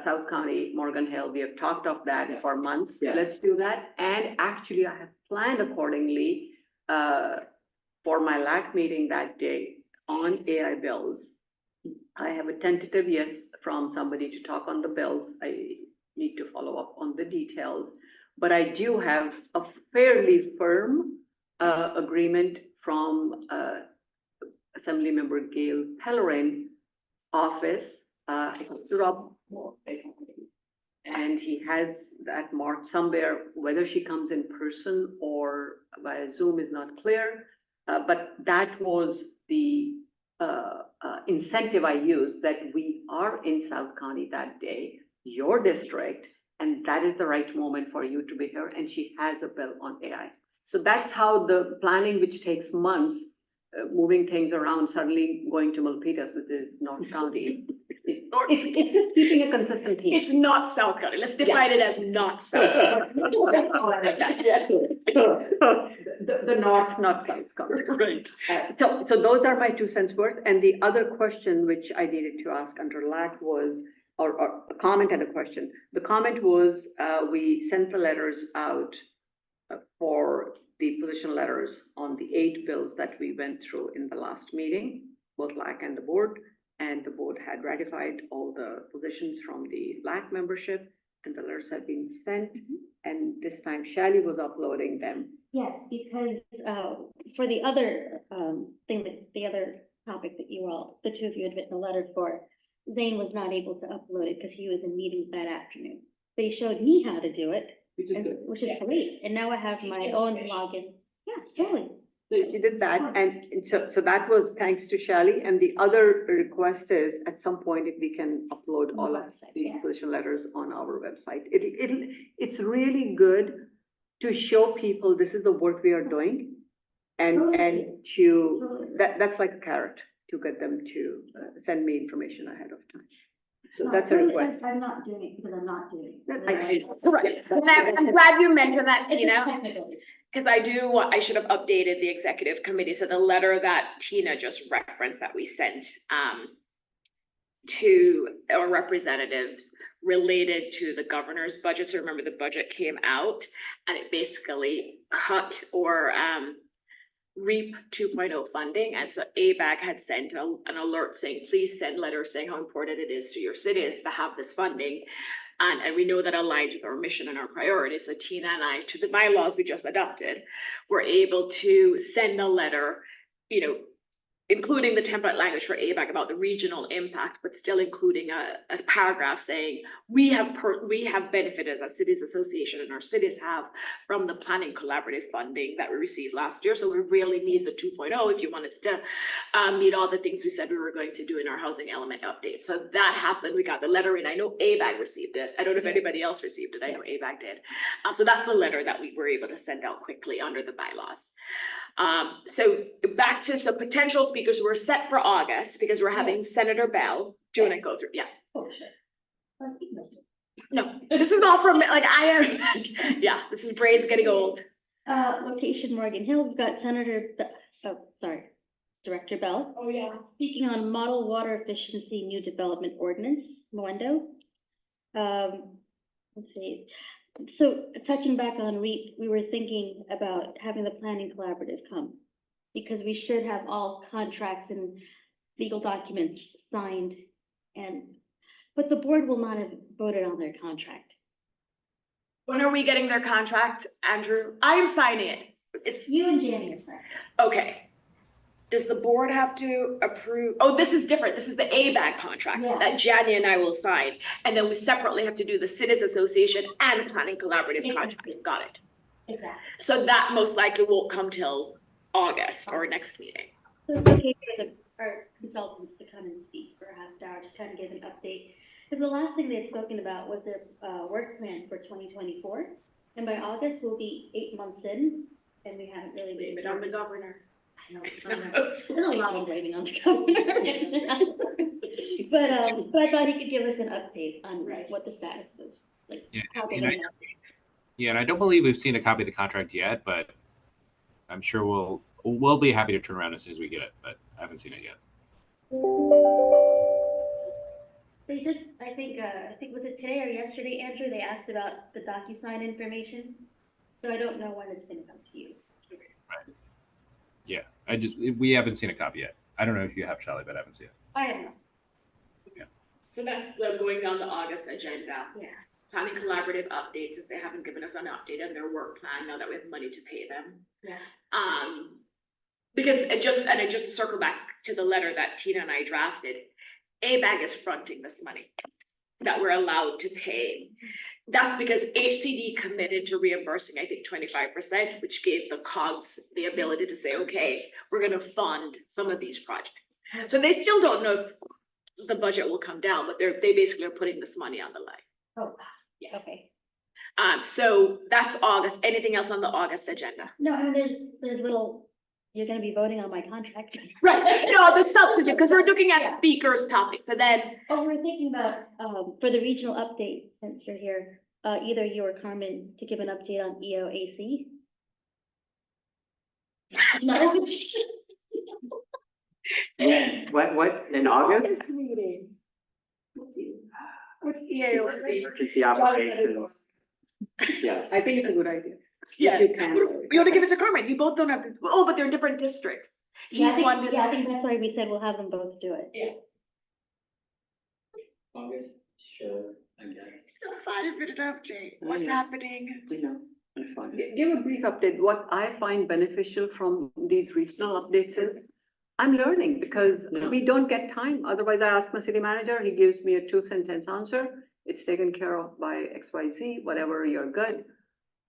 South County, Morgan Hill, we have talked of that for months. Yeah. Let's do that. And actually, I have planned accordingly, for my LAC meeting that day on AI bills. I have a tentative yes from somebody to talk on the bills. I need to follow up on the details. But I do have a fairly firm, agreement from, Assemblymember Gail Pellerin office, Rob Moore, basically. And he has that marked somewhere, whether she comes in person or via Zoom is not clear. But that was the incentive I used, that we are in South County that day, your district, and that is the right moment for you to be here, and she has a bill on AI. So that's how the planning, which takes months, moving things around, suddenly going to Milpitas, which is North County. It's just keeping a consistent theme. It's not South County, let's define it as not South County. The north, not south county. Right. So those are my 2 cents worth. And the other question which I needed to ask under LAC was, or a comment and a question. The comment was, we sent the letters out for the position letters on the 8 bills that we went through in the last meeting, both LAC and the board. And the board had ratified all the positions from the LAC membership, and the letters had been sent. And this time Shally was uploading them. Yes, because, for the other, the other topic that you all, the two of you had written a letter for, Zane was not able to upload it because he was in meetings that afternoon. They showed me how to do it, which is great, and now I have my own login. Yeah, totally. So she did that, and so that was thanks to Shally, and the other request is, at some point, if we can upload On all the of website, these yeah. position letters on our website. It's really good to show people this is the work we are doing, and to, that's like a carrot to get them to send me information ahead of time. So that's a request. I'm not doing it because I'm not doing it. Right. And I'm glad you mentioned that, It's Tina. technical. Because I should have updated the executive committee, so the letter that Tina just referenced that we sent to our representatives related to the governor's budget. So remember, the budget came out and it basically cut or REAP 2.0 funding. And so ABAG had sent an alert saying, please send letters saying how important it is to your cities to have this funding. And we know that aligns with our mission and our priorities. So Tina and I, to the bylaws we just adopted, were able to send a letter, including the template language for ABAC about the regional impact, but still including a paragraph saying we have benefited as a cities association, and our cities have, from the planning collaborative funding that we received last year. So we really need the 2.0 if you want us to meet all the things we said we were going to do in our housing element update. So that happened. We got the letter in. I know ABAC received it. I don't know if anybody else received it. I know ABAC did. So that's the letter that we were able to send out quickly under the bylaws. So back to some potential speakers. We're set for August because we're having Senator Bell. Do you want to go through? Yeah. Oh, sure. No, this is all from, I am, yeah, this is braids getting old. Location Morgan Hill, we've got Director Bell. Oh, yeah. Speaking on model water efficiency new development ordinance, Moendo. Let's see. So touching back on REAP, we were thinking about having the planning collaborative come, because we should have all contracts and legal documents signed, but the board will not have voted on their contract. When are we getting their contract, Andrew? I am signing it. It's, You and Jamie are signed. okay. Does the board have to approve? Oh, this is different. This is the ABAG contract Yeah. that Janya and I will sign. And then we separately have to do the Cities Association and Planning Collaborative contract. Exactly. Got it. Exactly. So that most likely won't come till August or next meeting. So it's okay for our consultants to come and speak for a half hour, just kind of give an update. Because the last thing they had spoken about was their work plan for 2024. And by August, we'll be 8 months in, and we haven't really been. Blame it on the governor. I know, there's a lot of blaming on the governor. But I thought he could give us an update on what the status was, like Yeah, how they and went. Yeah, and I don't believe we've seen a copy of the contract yet, but I'm sure we'll be happy to turn around as soon as we get it, but I haven't seen it yet. They just, I think was it today or yesterday, Andrew, they asked about the DocuSign information. So I don't know when it's gonna come to you. Right. Yeah, we haven't seen a copy yet. I don't know if you have, Charlie, but I haven't seen it. I don't know, So that's the going down the August agenda. yeah. Planning collaborative updates, if they haven't given us an update on their work plan, now that we have money to pay them. Yeah. Because just to circle back to the letter that Tina and I drafted, ABAG is fronting this money that we're allowed to pay. That's because HCD committed to reimbursing, I think, 25%, which gave the COGS the ability to say, okay, we're gonna fund some of these projects. So they still don't know if the budget will come down, but they basically are putting this money on the line. Oh, Yeah. okay. So that's August. Anything else on the August agenda? No, I mean, there's little, you're gonna be voting on my contract. Right, no, the substantive, because we're looking Yeah. at speakers' topics, and then, Oh, we're thinking about, for the regional update, since you're here, either you or Carmen to give an update on EOAC. No. What, in August? meeting. What's EAOC? Emergency operations. Yeah. I think it's a good idea. Yeah, You can. you wanna give it to Carmen, you both don't have, but they're in different districts. Yeah, I He's think, one. yeah, I think that's why we said we'll have them both do it. August, sure, I guess. It's a 5-minute update. I What's know. happening? You know, that's fine. Give a brief update. What I find beneficial from these regional updates is I'm learning because Yeah. we don't get time. Otherwise, I ask my city manager, he gives me a 2-sentence answer. It's taken care of by XYZ, whatever, you're good.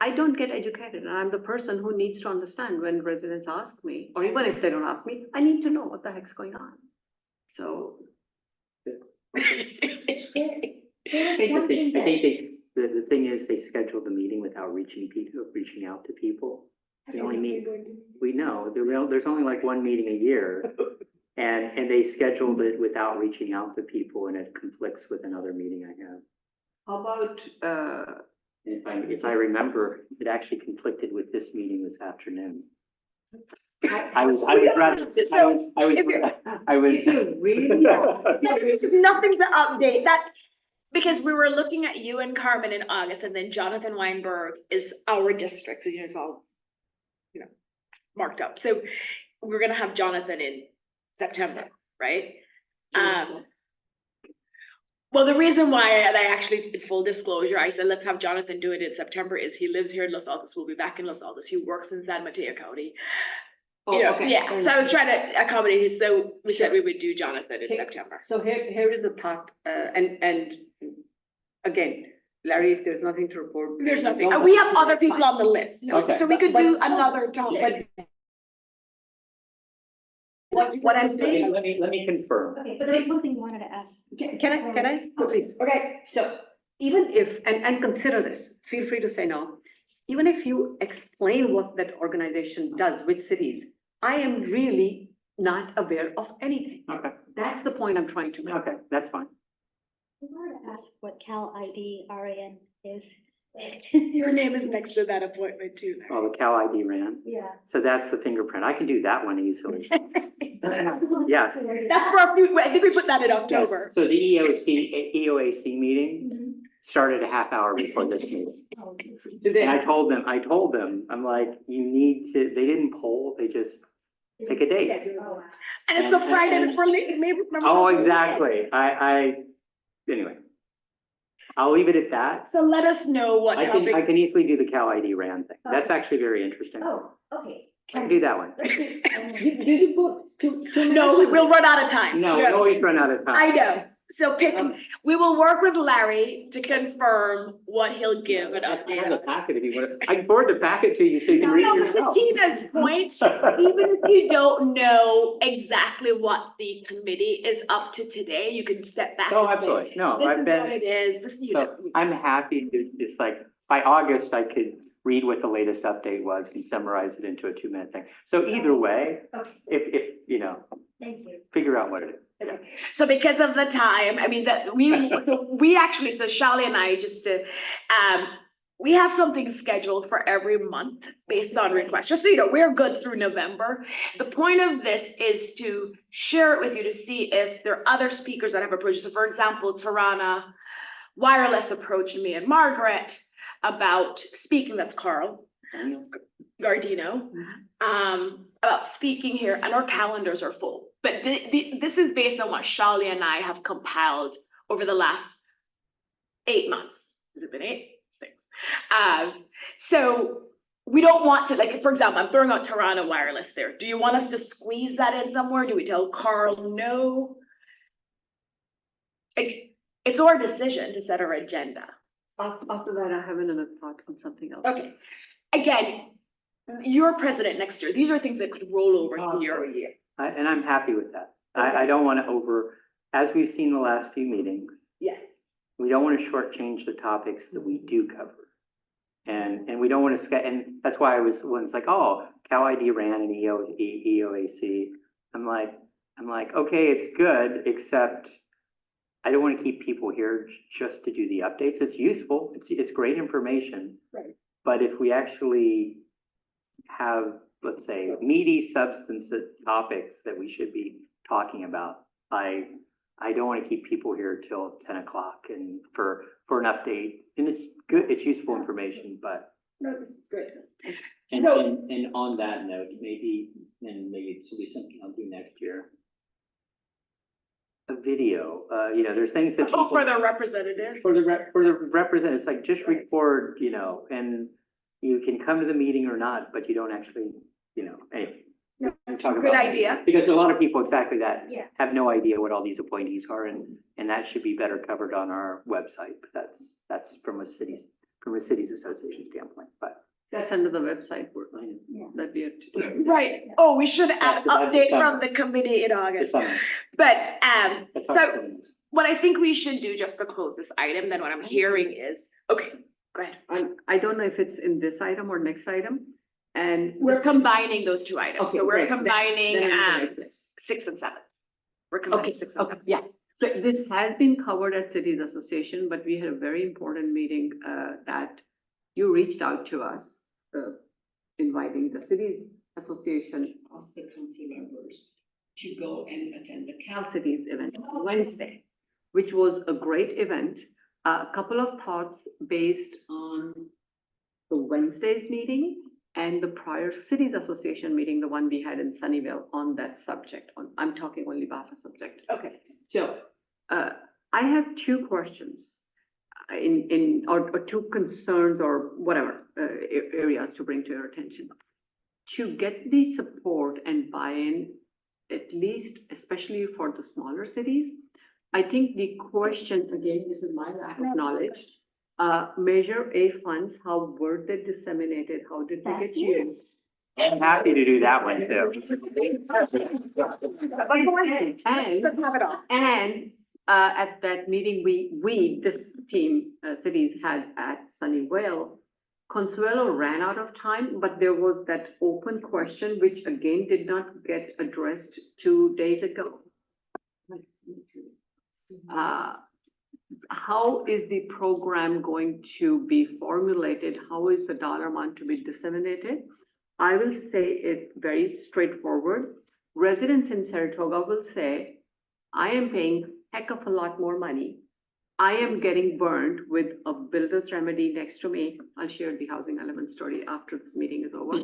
I don't get educated, and I'm the person who needs to understand when residents ask me, or even if they don't ask me, I need to know what the heck's going on. So, There was I think one thing that. the thing is, they scheduled the meeting without reaching out to people. They only meet, we know, there's only like one meeting a year. And they scheduled it without reaching out to people, and it conflicts with another meeting I have. how about, If I remember, it actually conflicted with this meeting this afternoon. I was really. Yeah, there's nothing to update that, because we were looking at you and Carmen in August, and then Jonathan Weinberg is our district, so it's all, marked up. So we're gonna have Jonathan in September, right? Well, the reason why, and I actually, in full disclosure, I said, let's have Jonathan do it in September, is he lives here in Los Altos, we'll be back in Los Altos, he works in San Mateo County. oh, okay. Yeah, so I was trying to accommodate you, so we said we would do Jonathan in Okay. September. So here is the thought, and again, Larry, if there's nothing to report. There's nothing, don't- we have other people on the list, Okay. so we could But- do another topic. What I'm saying, Let me confirm. Okay, but there's one thing I wanted to ask. can I, please? Okay, so even if, and consider this, feel free to say no. Even if you explain what that organization does, which cities, I am really not aware of anything. Okay, That's the point I'm trying to make. okay, that's fine. I wanted to ask what Cal ID RAN is. Your name is next to that appointment too. Oh, the Cal ID ran. Yeah. So that's the fingerprint. I can do that one easily. Yes. That's for a few, I think we put that in Yes. October. So the EOAC meeting started a half hour before this meeting. And I told them, I'm like, you need to, they didn't poll, they just pick a date. And it's the Friday before, maybe, remember? Oh, exactly. Anyway. I'll leave it at that. So let us know what I topic. can easily do the Cal ID RAN thing. That's actually very interesting. Oh, okay. I can do that one. Do you put No, we'll run out of time. No, we always run out of time. I know. So we will work with Larry to confirm what he'll give an I update have the on. packet if you want to, I can forward the packet to you so you can read it No, yourself. to Tina's point, even if you don't know exactly what the committee is up to today, you can step back Oh, and say, absolutely. No, this I've is been. what it is, this, So I'm happy to, it's like, by August, I could read what the latest update was and summarize it into a 2-minute thing. So either way, Okay, if, thank you. figure out what it is. So because of the time, I mean, so Shali and I we have something scheduled for every month based on requests, just so you know, we're good through November. The point of this is to share it with you to see if there are other speakers that have approached. So for example, Tirana Wireless approached me and Margaret about speaking, that's Carl Gardino, about speaking here, and our calendars are full. But this is based on what Shali and I have compiled over the last 8 months. Has it been 8? 6. So we don't want to, like, for example, I'm throwing out Tirana Wireless there. Do you want us to squeeze that in somewhere? Do we tell Carl no? It's our decision to set our agenda. After that, I have another thought on something else. Okay. Again, you're president next year. These are things that could roll over year. And I'm happy with that. I don't want to as we've seen the last few meetings, Yes. we don't want to shortchange the topics that we do cover. And we don't want to, and that's why when it's like, oh, Cal ID ran and EOAC, I'm like, okay, it's good, except I don't want to keep people here just to do the updates. It's useful. It's great information. Right. But if we actually have, let's say, meaty substantive topics that we should be talking about, I don't want to keep people here till 10 o'clock and for an update. And it's good, it's useful information, but. No, this is good. And on that note, maybe this will be something I'll do next year. a video, there's things that Oh, people. for the representatives? For the representatives, like just record, and you can come to the meeting or not, but you don't actually, anyway. I'm talking Good about- idea. Because a lot of people exactly that Yeah. have no idea what all these appointees are, and that should be better covered on our website, but that's from a cities association standpoint, but. That's under the website work Yeah. that we have to do. Right. Oh, we should add So that's update from December. the committee in August. December. But, That's so our things. what I think we should do just to close this item, then what I'm hearing is, okay, go ahead. I don't know if it's in this item or next item, and. We're combining those two items. Okay, So we're great. Then- combining, then I'm in the right place. 6 and 7. We're combining Okay, 6 and 7. okay, yeah. So this has been covered at Cities Association, but we had a very important meeting that you reached out to us, inviting the Cities Association of the council members to go and attend the Cal Cities event on Wednesday, which was a great event. A couple of thoughts based on the Wednesday's meeting and the prior Cities Association meeting, the one we had in Sunnyvale on that subject. I'm talking only about the subject. Okay. So, I have two questions or two concerns or whatever, areas to bring to your attention. To get the support and buy-in, at least especially for the smaller cities, I think the question, again, this is my lack of knowledge, Measure A funds, how were they disseminated? How did they get That's used? I'm happy to do that one too. And Have it all. And at that meeting, this team, cities had at Sunnyvale, Consuelo ran out of time, but there was that open question, which again did not get addressed 2 days ago. How is the program going to be formulated? How is the dollar amount to be disseminated? I will say it very straightforward. Residents in Saratoga will say, I am paying heck of a lot more money. I am getting burned with a builder's remedy next to me. I'll share the housing element story after this meeting is over.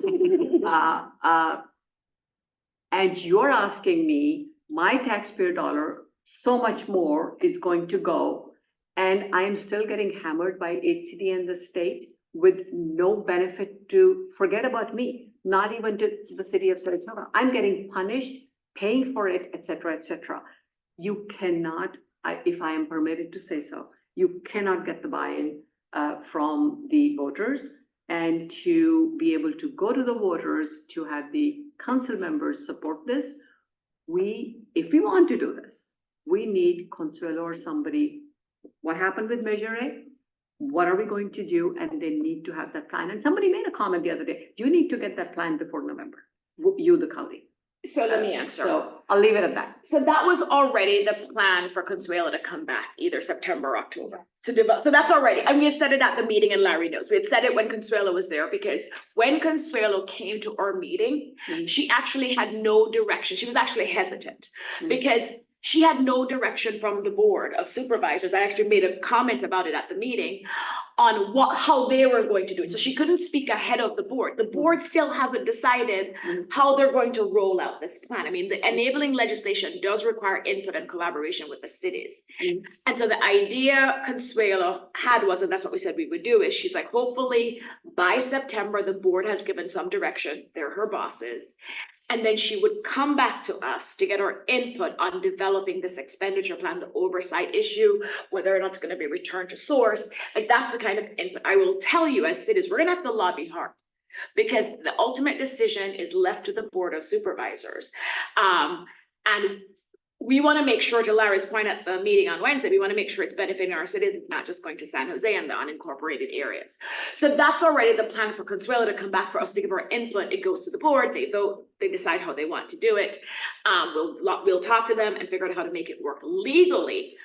And you're asking me, my taxpayer dollar, so much more is going to go. And I am still getting hammered by HCD and the state with no benefit to, forget about me, not even to the city of Saratoga. I'm getting punished, paying for it, et cetera, et cetera. You cannot, if I am permitted to say so, you cannot get the buy-in from the voters, and to be able to go to the voters, to have the council members support this. If we want to do this, we need Consuelo or somebody. What happened with Measure A? What are we going to do? And they need to have that plan. And somebody made a comment the other day, you need to get that plan before November, you, the county. So let me answer. So I'll leave it at that. So that was already the plan for Consuelo to come back, either September or October. To develop, so that's already, and we had said it at the meeting, and Larry knows, we had said it when Consuelo was there, because when Consuelo came to our meeting, Mhm. she actually had no direction. She was actually hesitant, Mhm. because she had no direction from the board of supervisors. I actually made a comment about it at the meeting on how they were going to do it. So she couldn't speak ahead of the board. The board still hasn't decided Mhm. how they're going to roll out this plan. I mean, the enabling legislation does require input and collaboration with the cities. Mhm. And so the idea Consuelo had was, and that's what we said we would do, is she's like, hopefully by September, the board has given some direction. They're her bosses. And then she would come back to us to get our input on developing this expenditure plan, the oversight issue, whether or not it's going to be returned to source. Like, that's the kind of input. I will tell you, as cities, we're going to have to lobby hard, because the ultimate decision is left to the Board of Supervisors. And we want to make sure, to Larry's point at the meeting on Wednesday, we want to make sure it's benefiting our citizens, not just going to San Jose and the unincorporated areas. So that's already the plan for Consuelo to come back for us to give our input. It goes to the board, they vote, they decide how they want to do it. We'll talk to them and figure out how to make it work legally.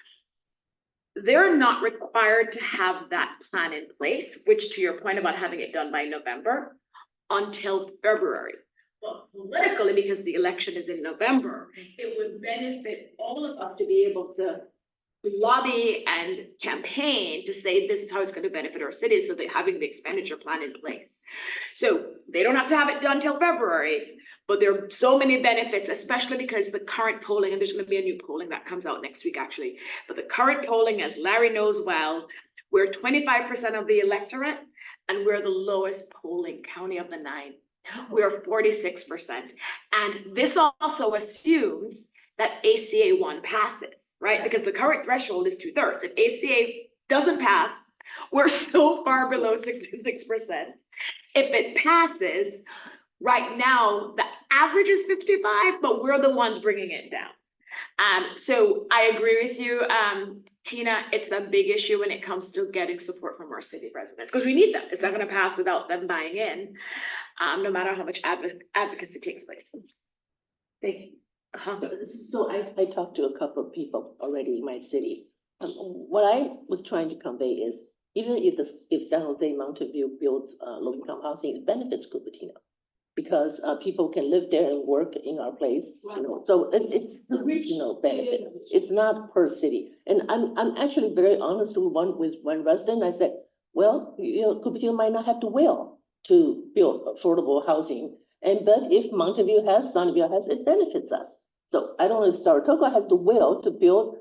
They're not required to have that plan in place, which, to your point about having it done by November, until February. But politically, because the election is in November, it would benefit all of us to be able to lobby and campaign to say this is how it's going to benefit our city, so they're having the expenditure plan in place. So they don't have to have it done till February, but there are so many benefits, especially because the current polling, and there's going to be a new polling that comes out next week actually, but the current polling, as Larry knows well, we're 25% of the electorate and we're the lowest polling county of the 9. We're 46%. And this also assumes that ACA 1 passes, right? Because the current threshold is 2/3. If ACA doesn't pass, we're so far below 66%. If it passes, right now, the average is 55, but we're the ones bringing it down. So I agree with you, Tina, it's a big issue when it comes to getting support from our city residents, because we need them. It's not gonna pass without them buying in, no matter how much advocacy takes place. Thank you. So I talked to a couple of people already in my city. What I was trying to convey is, even if San Jose Mountain View builds low-income housing, it benefits Cupertino. Because people can live there and work in our place, you know, so it's the regional benefit. It's not per city. And I'm actually very honest with one resident. I said, well, you know, Cupertino might not have the will to build affordable housing. But if Mountain View has, Sunnyvale has, it benefits us. So I don't know if Saratoga has the will to build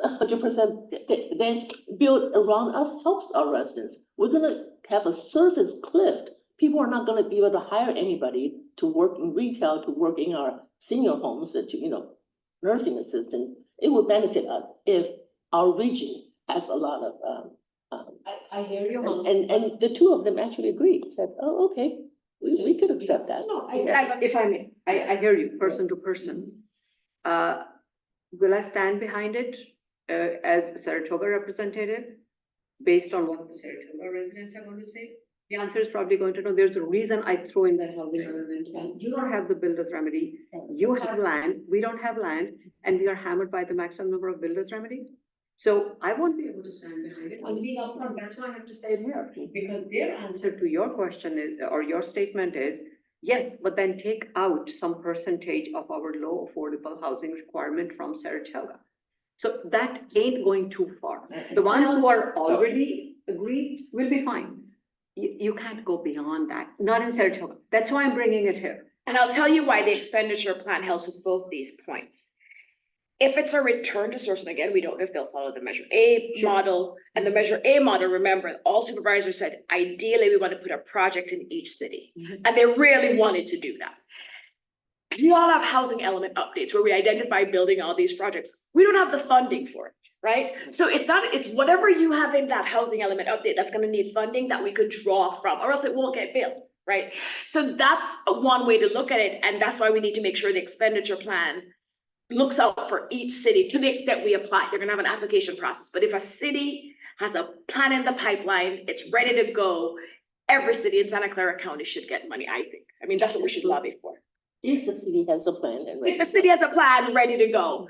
100%, then build around us helps our residents. We're gonna have a service cliff. People are not gonna be able to hire anybody to work in retail, to work in our senior homes, to, you know, nursing assistant. It would benefit us if our region has a lot of, I hear you, Mom. and the two of them actually agreed, said, oh, okay, we could accept that. No, if I may, I hear you, person to person. Will I stand behind it, as a Saratoga representative, based on what the Saratoga residents are going to say? The answer is probably going to know, there's a reason I throw in that housing element. You don't have the builder's remedy, you have land, we don't have land, and we are hammered by the maximum number of builder's remedy. So I won't be able to stand behind it. I'm being upfront, that's why I have to say it here, because their answer to your question is, or your statement is, yes, but then take out some percentage of our low affordable housing requirement from Saratoga. So that ain't going too far. The ones who are already agreed will be fine. You can't go beyond that, not in Saratoga. That's why I'm bringing it here. And I'll tell you why the expenditure plan helps with both these points. If it's a return to source, and again, we don't know if they'll follow the Measure A model, and the Measure A model, remember, all supervisors said, ideally, we want to put a project in each city. And they really wanted to do that. You all have housing element updates where we identify building all these projects. We don't have the funding for it, right? So it's whatever you have in that housing element update that's gonna need funding that we could draw from, or else it won't get built, right? So that's one way to look at it, and that's why we need to make sure the expenditure plan looks out for each city to the extent we apply. They're gonna have an application process, but if a city has a plan in the pipeline, it's ready to go, every city in Santa Clara County should get money, I think. I mean, that's what we should lobby for. If the city has a plan and. If the city has a plan ready to go.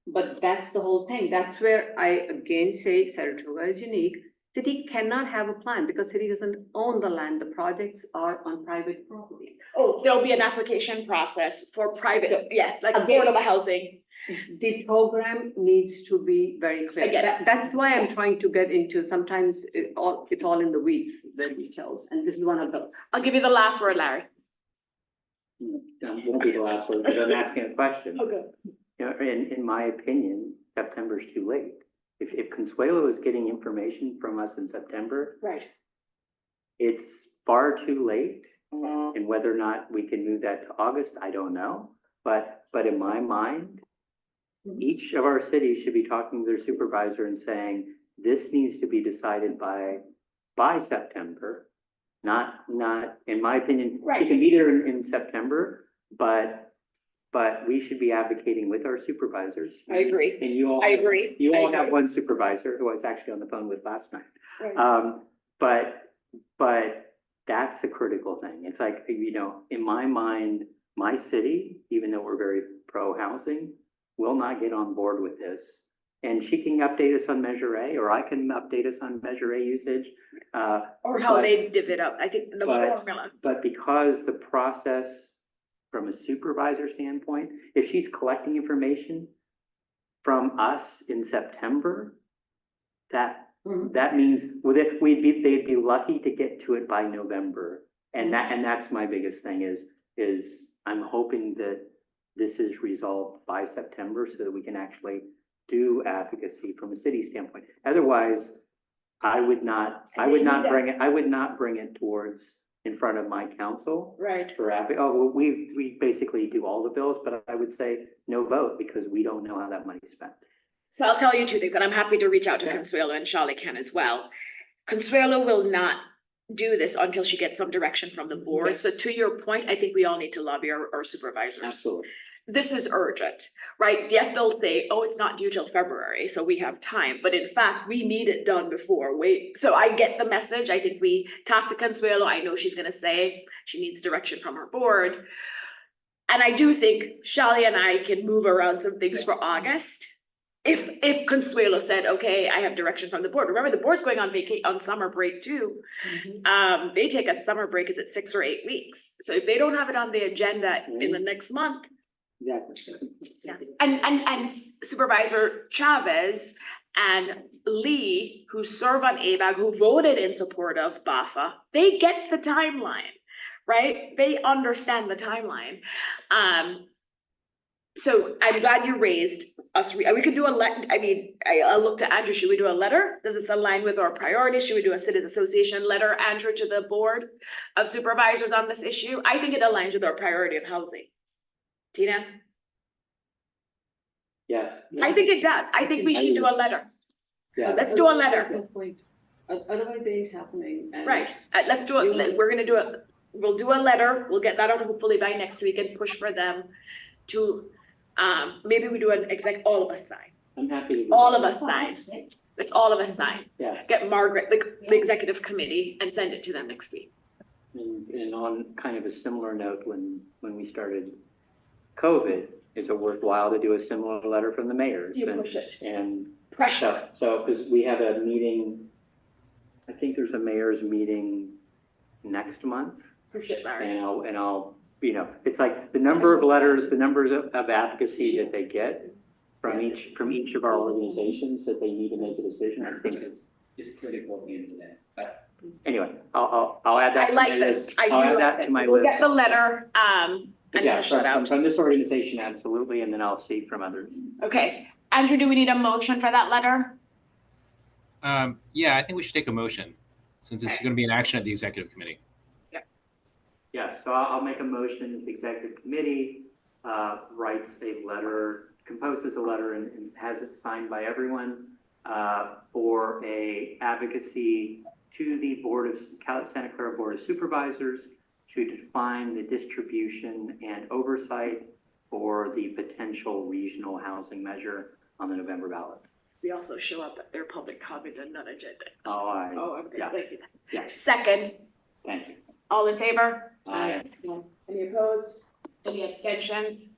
But that's the whole thing. That's where I again say Saratoga is unique. City cannot have a plan because city doesn't own the land. The projects are on private property. Oh, there'll be an application process for private, yes, like Again. affordable housing. The program needs to be very clear. I get it. That's why I'm trying to get into, sometimes it's all in the weeds, the details, and this is one of those. I'll give you the last word, Larry. That won't be the last word, because I'm asking a question. Okay. You know, in my opinion, September's too late. If Consuelo is getting information from us in September, Right. it's far too late. And whether or not we can move that to August, I don't know. But in my mind, each of our cities should be talking to their supervisor and saying, this needs to be decided by September. Not, in my opinion, Right. it can be there in September, but we should be advocating with our supervisors. I agree. And you all. I agree. You I all agree. have one supervisor who I was actually on the phone with last night. Right. But that's the critical thing. It's like, you know, in my mind, my city, even though we're very pro-housing, will not get on board with this. And she can update us on Measure A, or I can update us on Measure A usage. Or how but- they div it up. I think the but- formula. But because the process, from a supervisor standpoint, if she's collecting information from us in September, that, Mhm. that means, they'd be lucky to get to it by November. And that's my biggest thing is I'm hoping that this is resolved by September so that we can actually do advocacy from a city standpoint. Otherwise, I would not bring it towards in front of my council Right. for well, we basically do all the bills, but I would say no vote because we don't know how that money's spent. So I'll tell you two things, and I'm happy to reach out to Yeah. Consuelo, and Charlie can as well. Consuelo will not do this until she gets some direction from the board. Okay. So to your point, I think we all need to lobby our supervisors. Absolutely. This is urgent, right? Yes, they'll say, oh, it's not due till February, so we have time. But in fact, we need it done before. So I get the message. I think we talked to Consuelo. I know she's gonna say she needs direction from her board. And I do think Shali and I can move around some things for August. If Consuelo said, okay, I have direction from the board. Remember, the board's going on summer break too. They take a summer break, is it 6 or 8 weeks? So if they don't have it on the agenda in the next month, Exactly. yeah. And Supervisor Chavez and Lee, who serve on ABAG, who voted in support of BAFA, they get the timeline, right? They understand the timeline. So I'm glad you raised us, we could do I look to Andrew, should we do a letter? Does this align with our priorities? Should we do a citizen association letter, Andrew, to the board of supervisors on this issue? I think it aligns with our priority of housing. Tina? Yeah. I think it does. I think we should do a letter. Yeah. Let's do a letter. Good point. Otherwise it ain't happening. And Right, let's do it, we're gonna do it, we'll do a letter, we'll get that out hopefully by next week and push for them to, maybe we do an all of us sign, I'm happy to do all that. of us sign. Let's all of us sign, Yeah. get Margaret, the executive committee, and send it to them next week. And on kind of a similar note, when we started COVID, is it worthwhile to do a similar letter from the mayors? You and- push it. And Pressure. so, because we have a meeting, I think there's a mayor's meeting next month. Push it, Larry. And I'll, it's like the number of letters, the numbers of advocacy that they get from each of our organizations that they need to make a decision, I think is critical at the end of that. But anyway, I'll add that. I like this. I'll add that to my We'll list. get the letter, But and yeah, push it out. from this organization, absolutely, and then I'll see from others. Okay, Andrew, do we need a motion for that letter? Yeah, I think we should take a motion since this is going to be an action at the executive committee. Yeah, so I'll make a motion that the executive committee writes a letter, composes a letter and has it signed by everyone for a advocacy to the Santa Clara Board of Supervisors to define the distribution and oversight for the potential regional housing measure on the November ballot. We also show up at their public comment and not agenda. Oh, Okay, yeah. thank you. Yeah. Second, Thank you. all in favor? Aye. Any opposed? Any abstentions?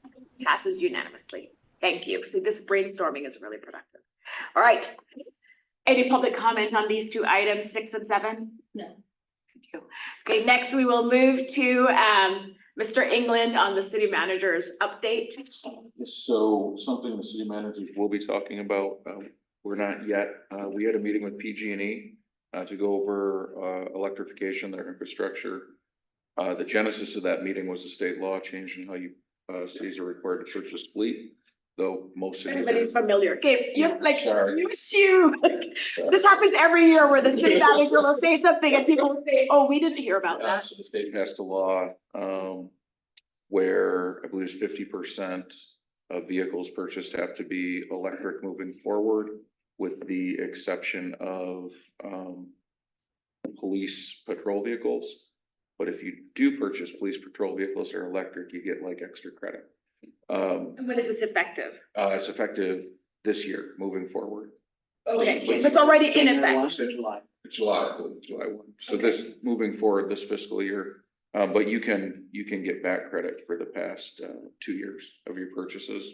Passes unanimously. Thank you. See, this brainstorming is really productive. All right. Any public comment on these two items, 6 and 7? No. Thank you. Okay, next we will move to Mr. England on the city manager's update. So something the city managers will be talking about, we're not yet, we had a meeting with PG&E to go over electrification, their infrastructure. The genesis of that meeting was a state law changing how you cities are required to purchase fleet, though most cities. Everybody's familiar. Okay, you like, Sorry. this happens every year where the city manager will say something and people will say, oh, we didn't hear about that. So the state passed a law, where I believe it's 50% of vehicles purchased have to be electric moving forward, with the exception of, police patrol vehicles. But if you do purchase police patrol vehicles that are electric, you get like extra credit. And when is this effective? It's effective this year, moving forward. Okay, so it's already in effect. July 1. So this, moving forward this fiscal year, but you can get back credit for the past 2 years of your purchases.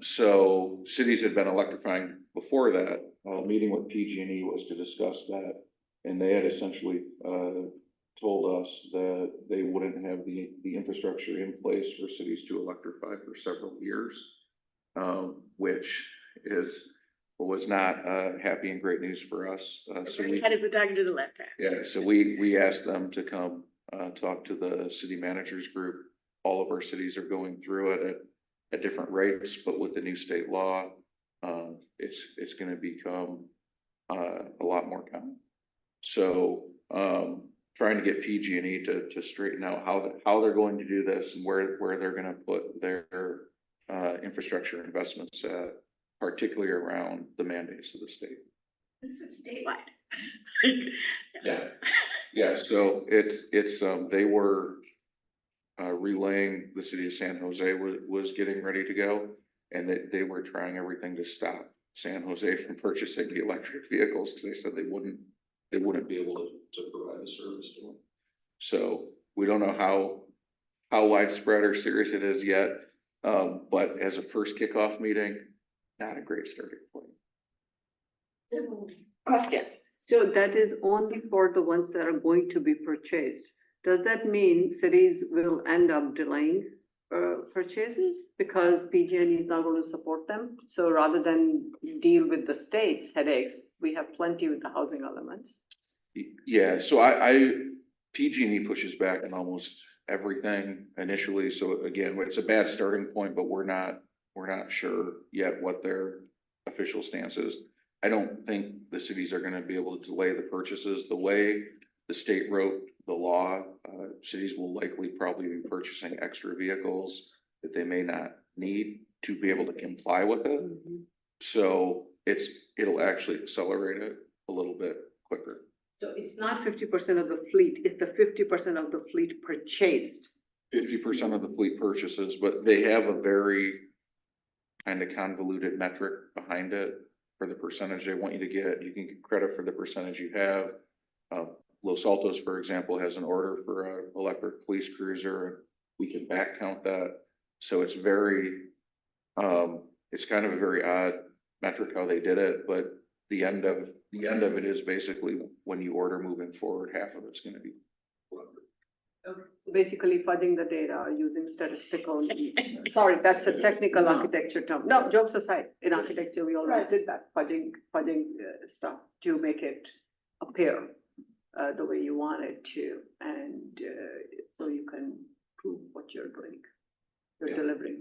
So cities had been electrifying before that. Meeting with PG&E was to discuss that, and they had essentially told us that they wouldn't have the infrastructure in place for cities to electrify for several years. which was not, happy and great news for us. So we, Head is the talking to the left hand. yeah, so we asked them to come, talk to the city managers group. All of our cities are going through it at different rates, but with the new state law, it's gonna become, a lot more common. So, trying to get PG&E to straighten out how they're going to do this and where they're gonna put their, infrastructure investments at, particularly around the mandates of the state. This is statewide. Yeah. Yeah, so it's, they were, relaying the city of San Jose was getting ready to go. And they were trying everything to stop San Jose from purchasing the electric vehicles, because they said they wouldn't be able to provide the service to them. So we don't know how widespread or serious it is yet. But as a first kickoff meeting, not a great starting point. Questions? So that is only for the ones that are going to be purchased. Does that mean cities will end up delaying purchases because PG&E is not going to support them? So rather than deal with the state's headaches, we have plenty with the housing elements. Yeah, so PG&E pushes back on almost everything initially. So again, it's a bad starting point, but we're not sure yet what their official stance is. I don't think the cities are gonna be able to delay the purchases. The way the state wrote the law, cities will likely probably be purchasing extra vehicles that they may not need to be able to comply with it. So it'll actually accelerate it a little bit quicker. So it's not 50% of the fleet, it's the 50% of the fleet purchased. 50% of the fleet purchases, but they have a very kind of convoluted metric behind it for the percentage they want you to get. You can get credit for the percentage you have. Los Altos, for example, has an order for an electric police cruiser, and we can back count that. So it's it's kind of a very odd metric how they did it, but the end of it is basically when you order moving forward, half of it's gonna be electric. Okay. Basically fudging the data using statistical, sorry, that's a technical architecture term. No, jokes aside, in architecture, we already did that, fudging stuff to make it appear the way you want it to, and so you can prove what you're doing, you're delivering.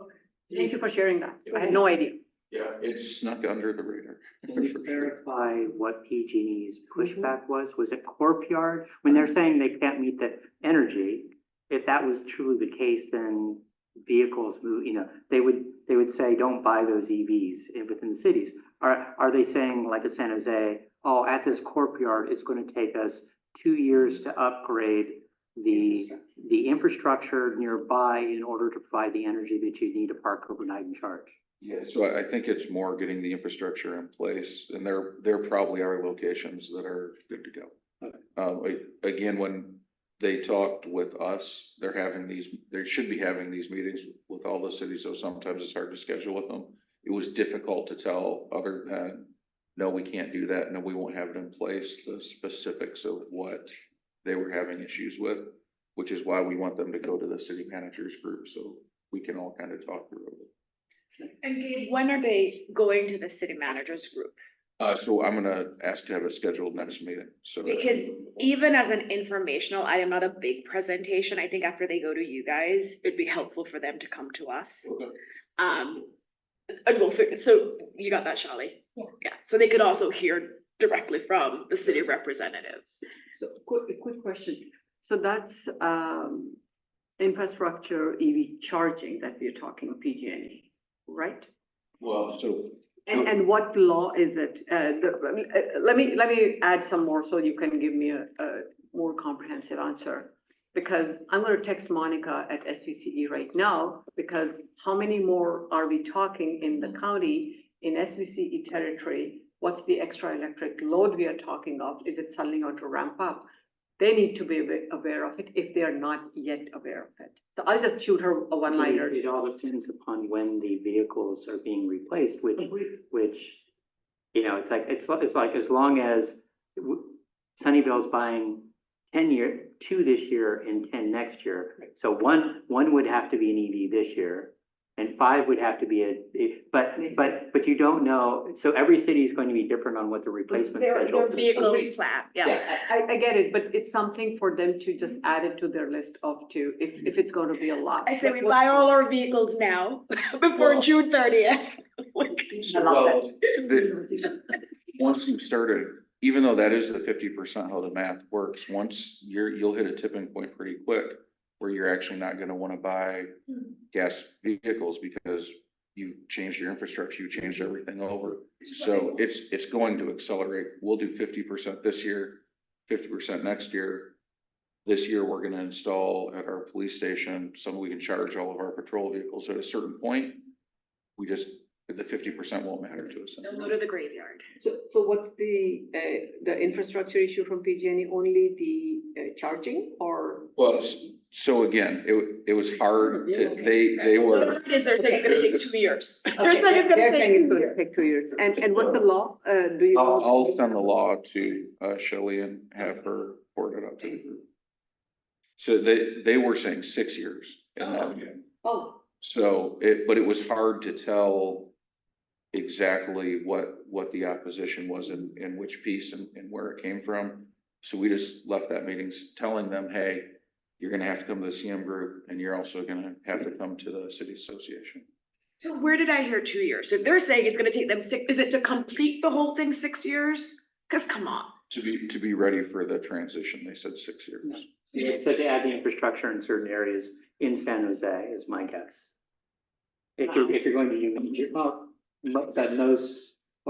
Okay, thank you for sharing that. I had no idea. Yeah, it's snuck under the radar. Can you clarify what PG&E's pushback was? Was it Courtyard? When they're saying they can't meet the energy, if that was truly the case, then vehicles move, they would say, don't buy those EVs within the cities. Are they saying, like a San Jose, oh, at this Courtyard, it's going to take us 2 years to upgrade the infrastructure nearby in order to provide the energy that you need to park overnight and charge? Yeah, so I think it's more getting the infrastructure in place, and there probably are locations that are good to go. Again, when they talked with us, they should be having these meetings with all the cities, so sometimes it's hard to schedule with them. It was difficult to tell, other than, no, we can't do that, no, we won't have it in place, the specifics of what they were having issues with, which is why we want them to go to the city managers group, so we can all kind of talk through it. And Gabe, when are they going to the city managers group? So I'm gonna ask to have it scheduled next meeting, so. Because even as an informational item, not a big presentation, I think after they go to you guys, it'd be helpful for them to come to us. Okay. And we'll figure, so you got that, Shally? Yeah. Yeah, so they could also hear directly from the city representatives. So quick question. So that's infrastructure EV charging that we're talking PG&E, right? Well, so. And what law is it? Let me add some more so you can give me a more comprehensive answer. Because I'm gonna text Monica at SVCE right now, because how many more are we talking in the county, in SVCE territory? What's the extra electric load we are talking of? Is it suddenly going to ramp up? They need to be aware of it if they are not yet aware of it. So I'll just shoot her a one-liner. It all depends upon when the vehicles are being replaced, which, it's like as long as Sunnyvale's buying 2 this year and 10 next year. So one would have to be an EV this year, And 5 would have to be but you don't know, so every city is going to be different on what the replacement schedule. Their vehicle plan, Yeah. I get it, but it's something for them to just add it to their list of two, if it's gonna be a lot. I say we buy all our vehicles now before Well- June 30th. Well, once you started, even though that is the 50% how the math works, once you'll hit a tipping point pretty quick where you're actually not gonna wanna buy gas vehicles because you changed your infrastructure, you changed everything over. So it's going to accelerate. We'll do 50% this year, 50% next year. This year, we're gonna install at our police station, we can charge all of our patrol vehicles. At a certain point, the 50% won't matter to us They'll anymore. go to the graveyard. So what's the infrastructure issue from PG&E, only the charging or? Well, so again, it was hard to, they were, It is, they're saying it's gonna take 2 years. Okay, They're saying it's gonna they're saying take it's 2 gonna years. take 2 years. And what's the law? Do you? know? I'll send the law to Shelley and have her forward it up to you. So they were saying 6 years in that. Oh, So but it was hard to tell exactly what the opposition was and which piece and where it came from. So we just left that meeting telling them, hey, you're gonna have to come to the CM group and you're also gonna have to come to the city association. So where did I hear 2 years? So if they're saying it's gonna take them 6, is it to complete the whole thing 6 years? Cause come on. To be ready for the transition, they said 6 years. So to add the infrastructure in certain areas in San Jose is my guess. If you're going to do,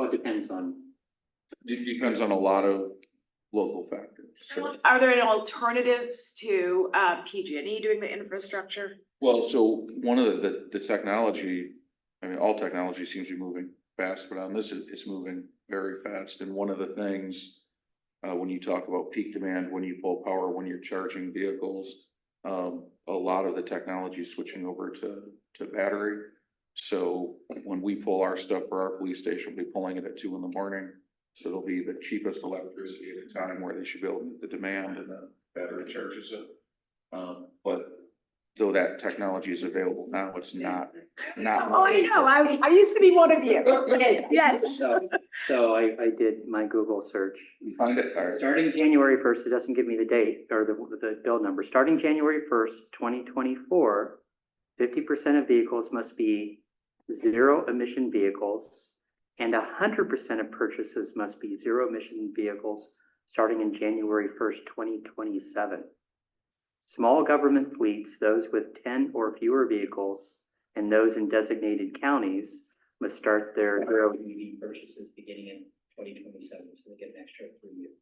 it depends on. It depends on a lot of local factors. So, Are there any alternatives to PG&E doing the infrastructure? well, so one of the technology, I mean, all technology seems to be moving fast, but on this, it's moving very fast. And one of the things, when you talk about peak demand, when you pull power, when you're charging vehicles, a lot of the technology is switching over to battery. So when we pull our stuff for our police station, we'll be pulling it at 2 a.m. So it'll be the cheapest electricity at a time where they should be able to meet the demand and the battery charges it. But though that technology is available now, it's not. Oh, I know, I used to be one of you. Yes. So I did my Google search. You find it hard. Starting January 1st, it doesn't give me the date or the bill number. Starting January 1st, 2024, 50% of vehicles must be zero emission vehicles and 100% of purchases must be zero emission vehicles starting in January 1st, 2027. Small government fleets, those with 10 or fewer vehicles, and those in designated counties must start their zero EV purchases beginning in 2027, so they get an extra 3 years.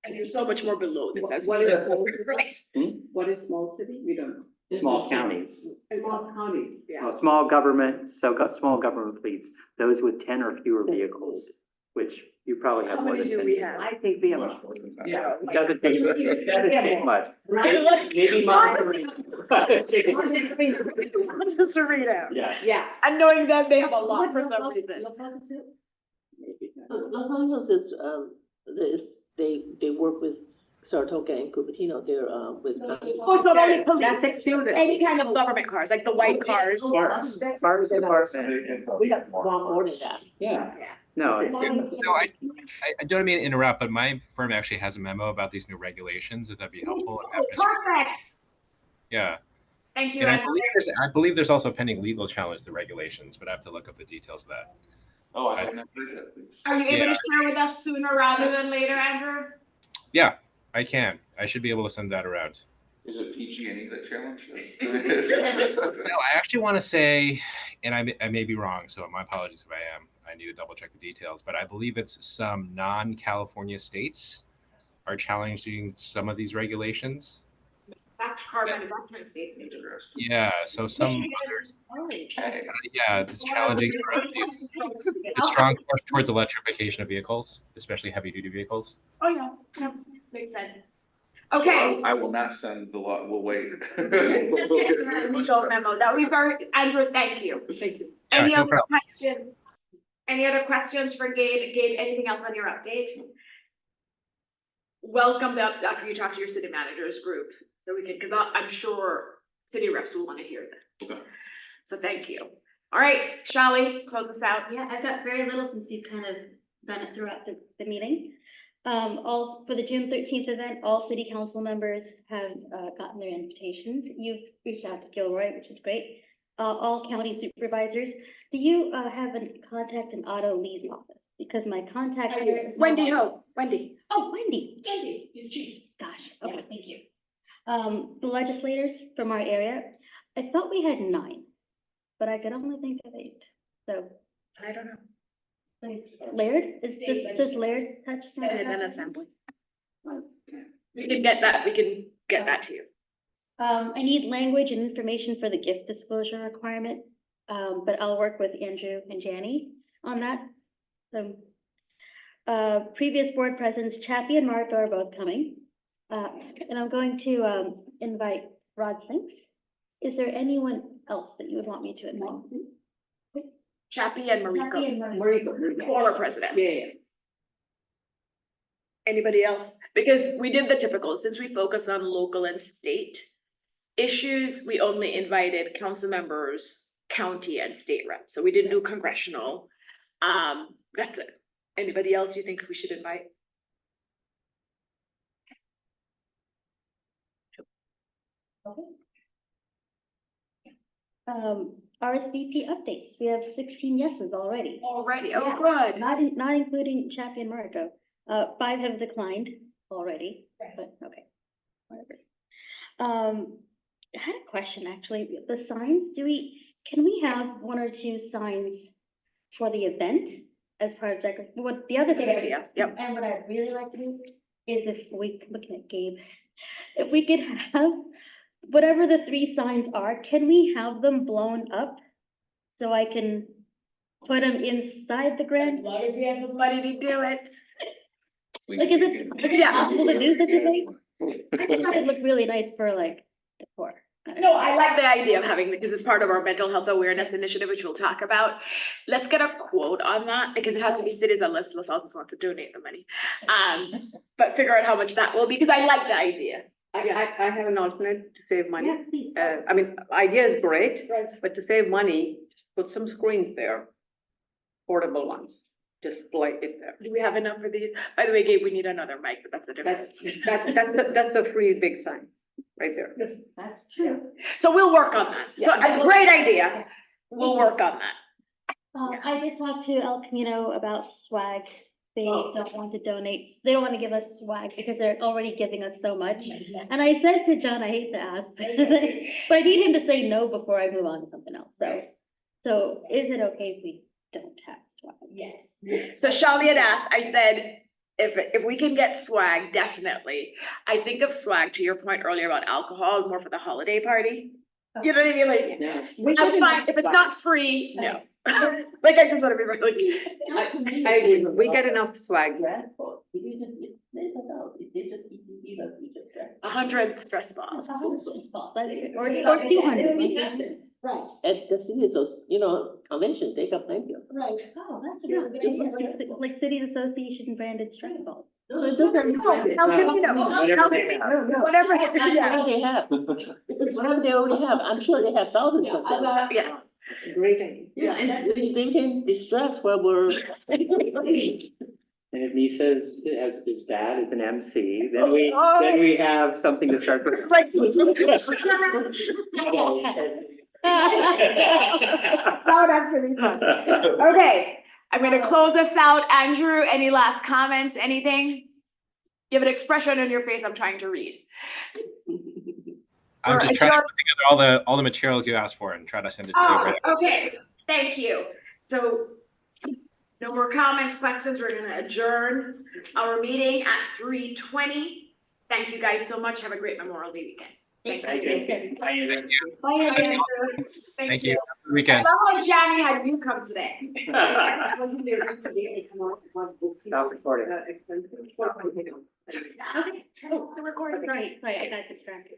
And you're so much more below this, that's What what is- right? what is small city? We don't know. Small counties, Small counties, yeah. small government, small government fleets, those with 10 or fewer vehicles, which you probably have How more many than do 10. we have? I think we have. Much more than that. Yeah. It doesn't take much. Right. Maybe mine. Just to read out. Yeah. Yeah. And knowing them, they have a lot for some reason. Los Angeles is, they work with Saratoga and Cupertino, they're, with. Of course, not only police, That's excluded. any kind of government cars, like the white cars. Fire department. We have more than that. Yeah. No, it's, So I don't mean to interrupt, but my firm actually has a memo about these new regulations, if that'd be helpful. I'm happy to- Perfect. Yeah, Thank you, and Andrew. I believe there's also a pending legal challenge to the regulations, but I have to look up the details of that. Oh, I haven't heard that, please. Are you able Yeah. to share with us sooner rather than later, Andrew? Yeah, I can. I should be able to send that around. Is it PG&E that challenged No, I actually want to say, and I may be wrong, so my apologies if I am. I need to double check the details, but I believe it's some non-California states are challenging some of these regulations. Back to car manufacturing states. Yeah, so some others, yeah, it's challenging sort of the strong push towards electrification of vehicles, especially heavy-duty vehicles. Oh, yeah, makes sense. Okay. I will not send the law, we'll wait. Legal memo, that would be very, Andrew, thank you. Thank you. Yeah, Any no other problem. questions? Any other questions for Gabe? Gabe, anything else on your update? Welcome up after you talk to your city managers group, so we can, because I'm sure city reps will want to hear that. Okay. So thank you. All right, Shally, close us out. Yeah, I've got very little since we've kind of done it throughout the meeting. All, for the June 13th event, all city council members have gotten their invitations. You've reached out to Gilroy, which is great. All county supervisors, do you have a contact in Otto Lee's office? Because my contact here is. Wendy Ho, Wendy. Oh, Wendy. Wendy, he's chief. Gosh, okay, thank you. The legislators from our area, I thought we had 9, but I could only think of 8. So I don't know. Laird, does Laird touch? Assembly. We can get that, to you. I need language and information for the gift disclosure requirement, but I'll work with Andrew and Janie on that. So, previous board presidents, Chappie and Marco are both coming. And I'm going to, invite Rod Sinks. Is there anyone else that you would want me to invite? Chappie and Chappie and Mariko, former president. Yeah. Anybody else? Because we did the typical, since we focus on local and state issues, we only invited council members, county and state reps. So we didn't do congressional. That's it. Anybody else you think we should invite? RSVP updates. We have 16 yeses already. Already, Yeah. good. Not including Chappie and Marco. 5 have declined already, but okay. Whatever. I had a question, actually. The signs, can we have 1 or 2 signs for the event as part of what the other thing? Good idea, yep. And what I'd really like to do is if we, looking at Gabe, if we could have whatever the 3 signs are, can we have them blown up? So I can put them inside the grand? As long as we have the money to do it. Like, is it possible to do such a thing? I just thought it looked really nice for like decor. No, I like the idea of having, because it's part of our mental health awareness initiative, which we'll talk about. Let's get a quote on that, because it has to be cities that Los Altos want to donate the money. But figure out how much that will be, because I like the idea. I have an alternate to save money. Yeah, please. I mean, idea is great, but to save money, just put some screens there. Portable ones, just play it there. Do we have enough for these? By the way, Gabe, we need another mic, but that's a different. That's a free big sign, right there. That's true. So we'll work on that. So Yeah. a great idea. We'll work on that. I did talk to El Camino about swag. They don't want to donate, they don't want to give us swag because they're already giving us so much. And I said to John, I hate to ask, but I need him to say no before I move on to something else. So is it okay if we don't have swag? Yes. So Shally had asked, I said, if we can get swag, definitely. I think of swag, to your point earlier about alcohol, more for the holiday party. You know what I mean? Like, I'm fine, if it's not free, no. Like, I just want to be like. I agree, we get enough swag. If you just, there's a doubt, if they just give us each of that. 100 stress balls. Or 200. Right. At the city, convention, they got plenty of. Right. Oh, that's really good. Like cities association branded stress balls. No, it doesn't. How can you know? How can you know? Whatever. Whatever they have, whatever they already have, I'm sure they have thousands of them. Yeah. Great idea. Yeah, and they can distress where we're. And if Nisa is as bad as an MC, then we have something to start with. Like. That would actually be fun. Okay, I'm gonna close us out. Andrew, any last comments, anything? You have an expression on your face I'm trying to read. I'm Or just trying to adjourn- put together all the materials you asked for and try to send it to you. Right Oh, okay, thank you. So no more comments, questions. We're gonna adjourn our meeting at 3:20. Thank you guys so much. Have a great Memorial Day weekend. Thank you. Thank you. Bye, Thank Andrew. Thank you. Have a good I weekend. love how Jamie had you come today. Stop recording. Okay. Oh, the recording, sorry, I got distracted.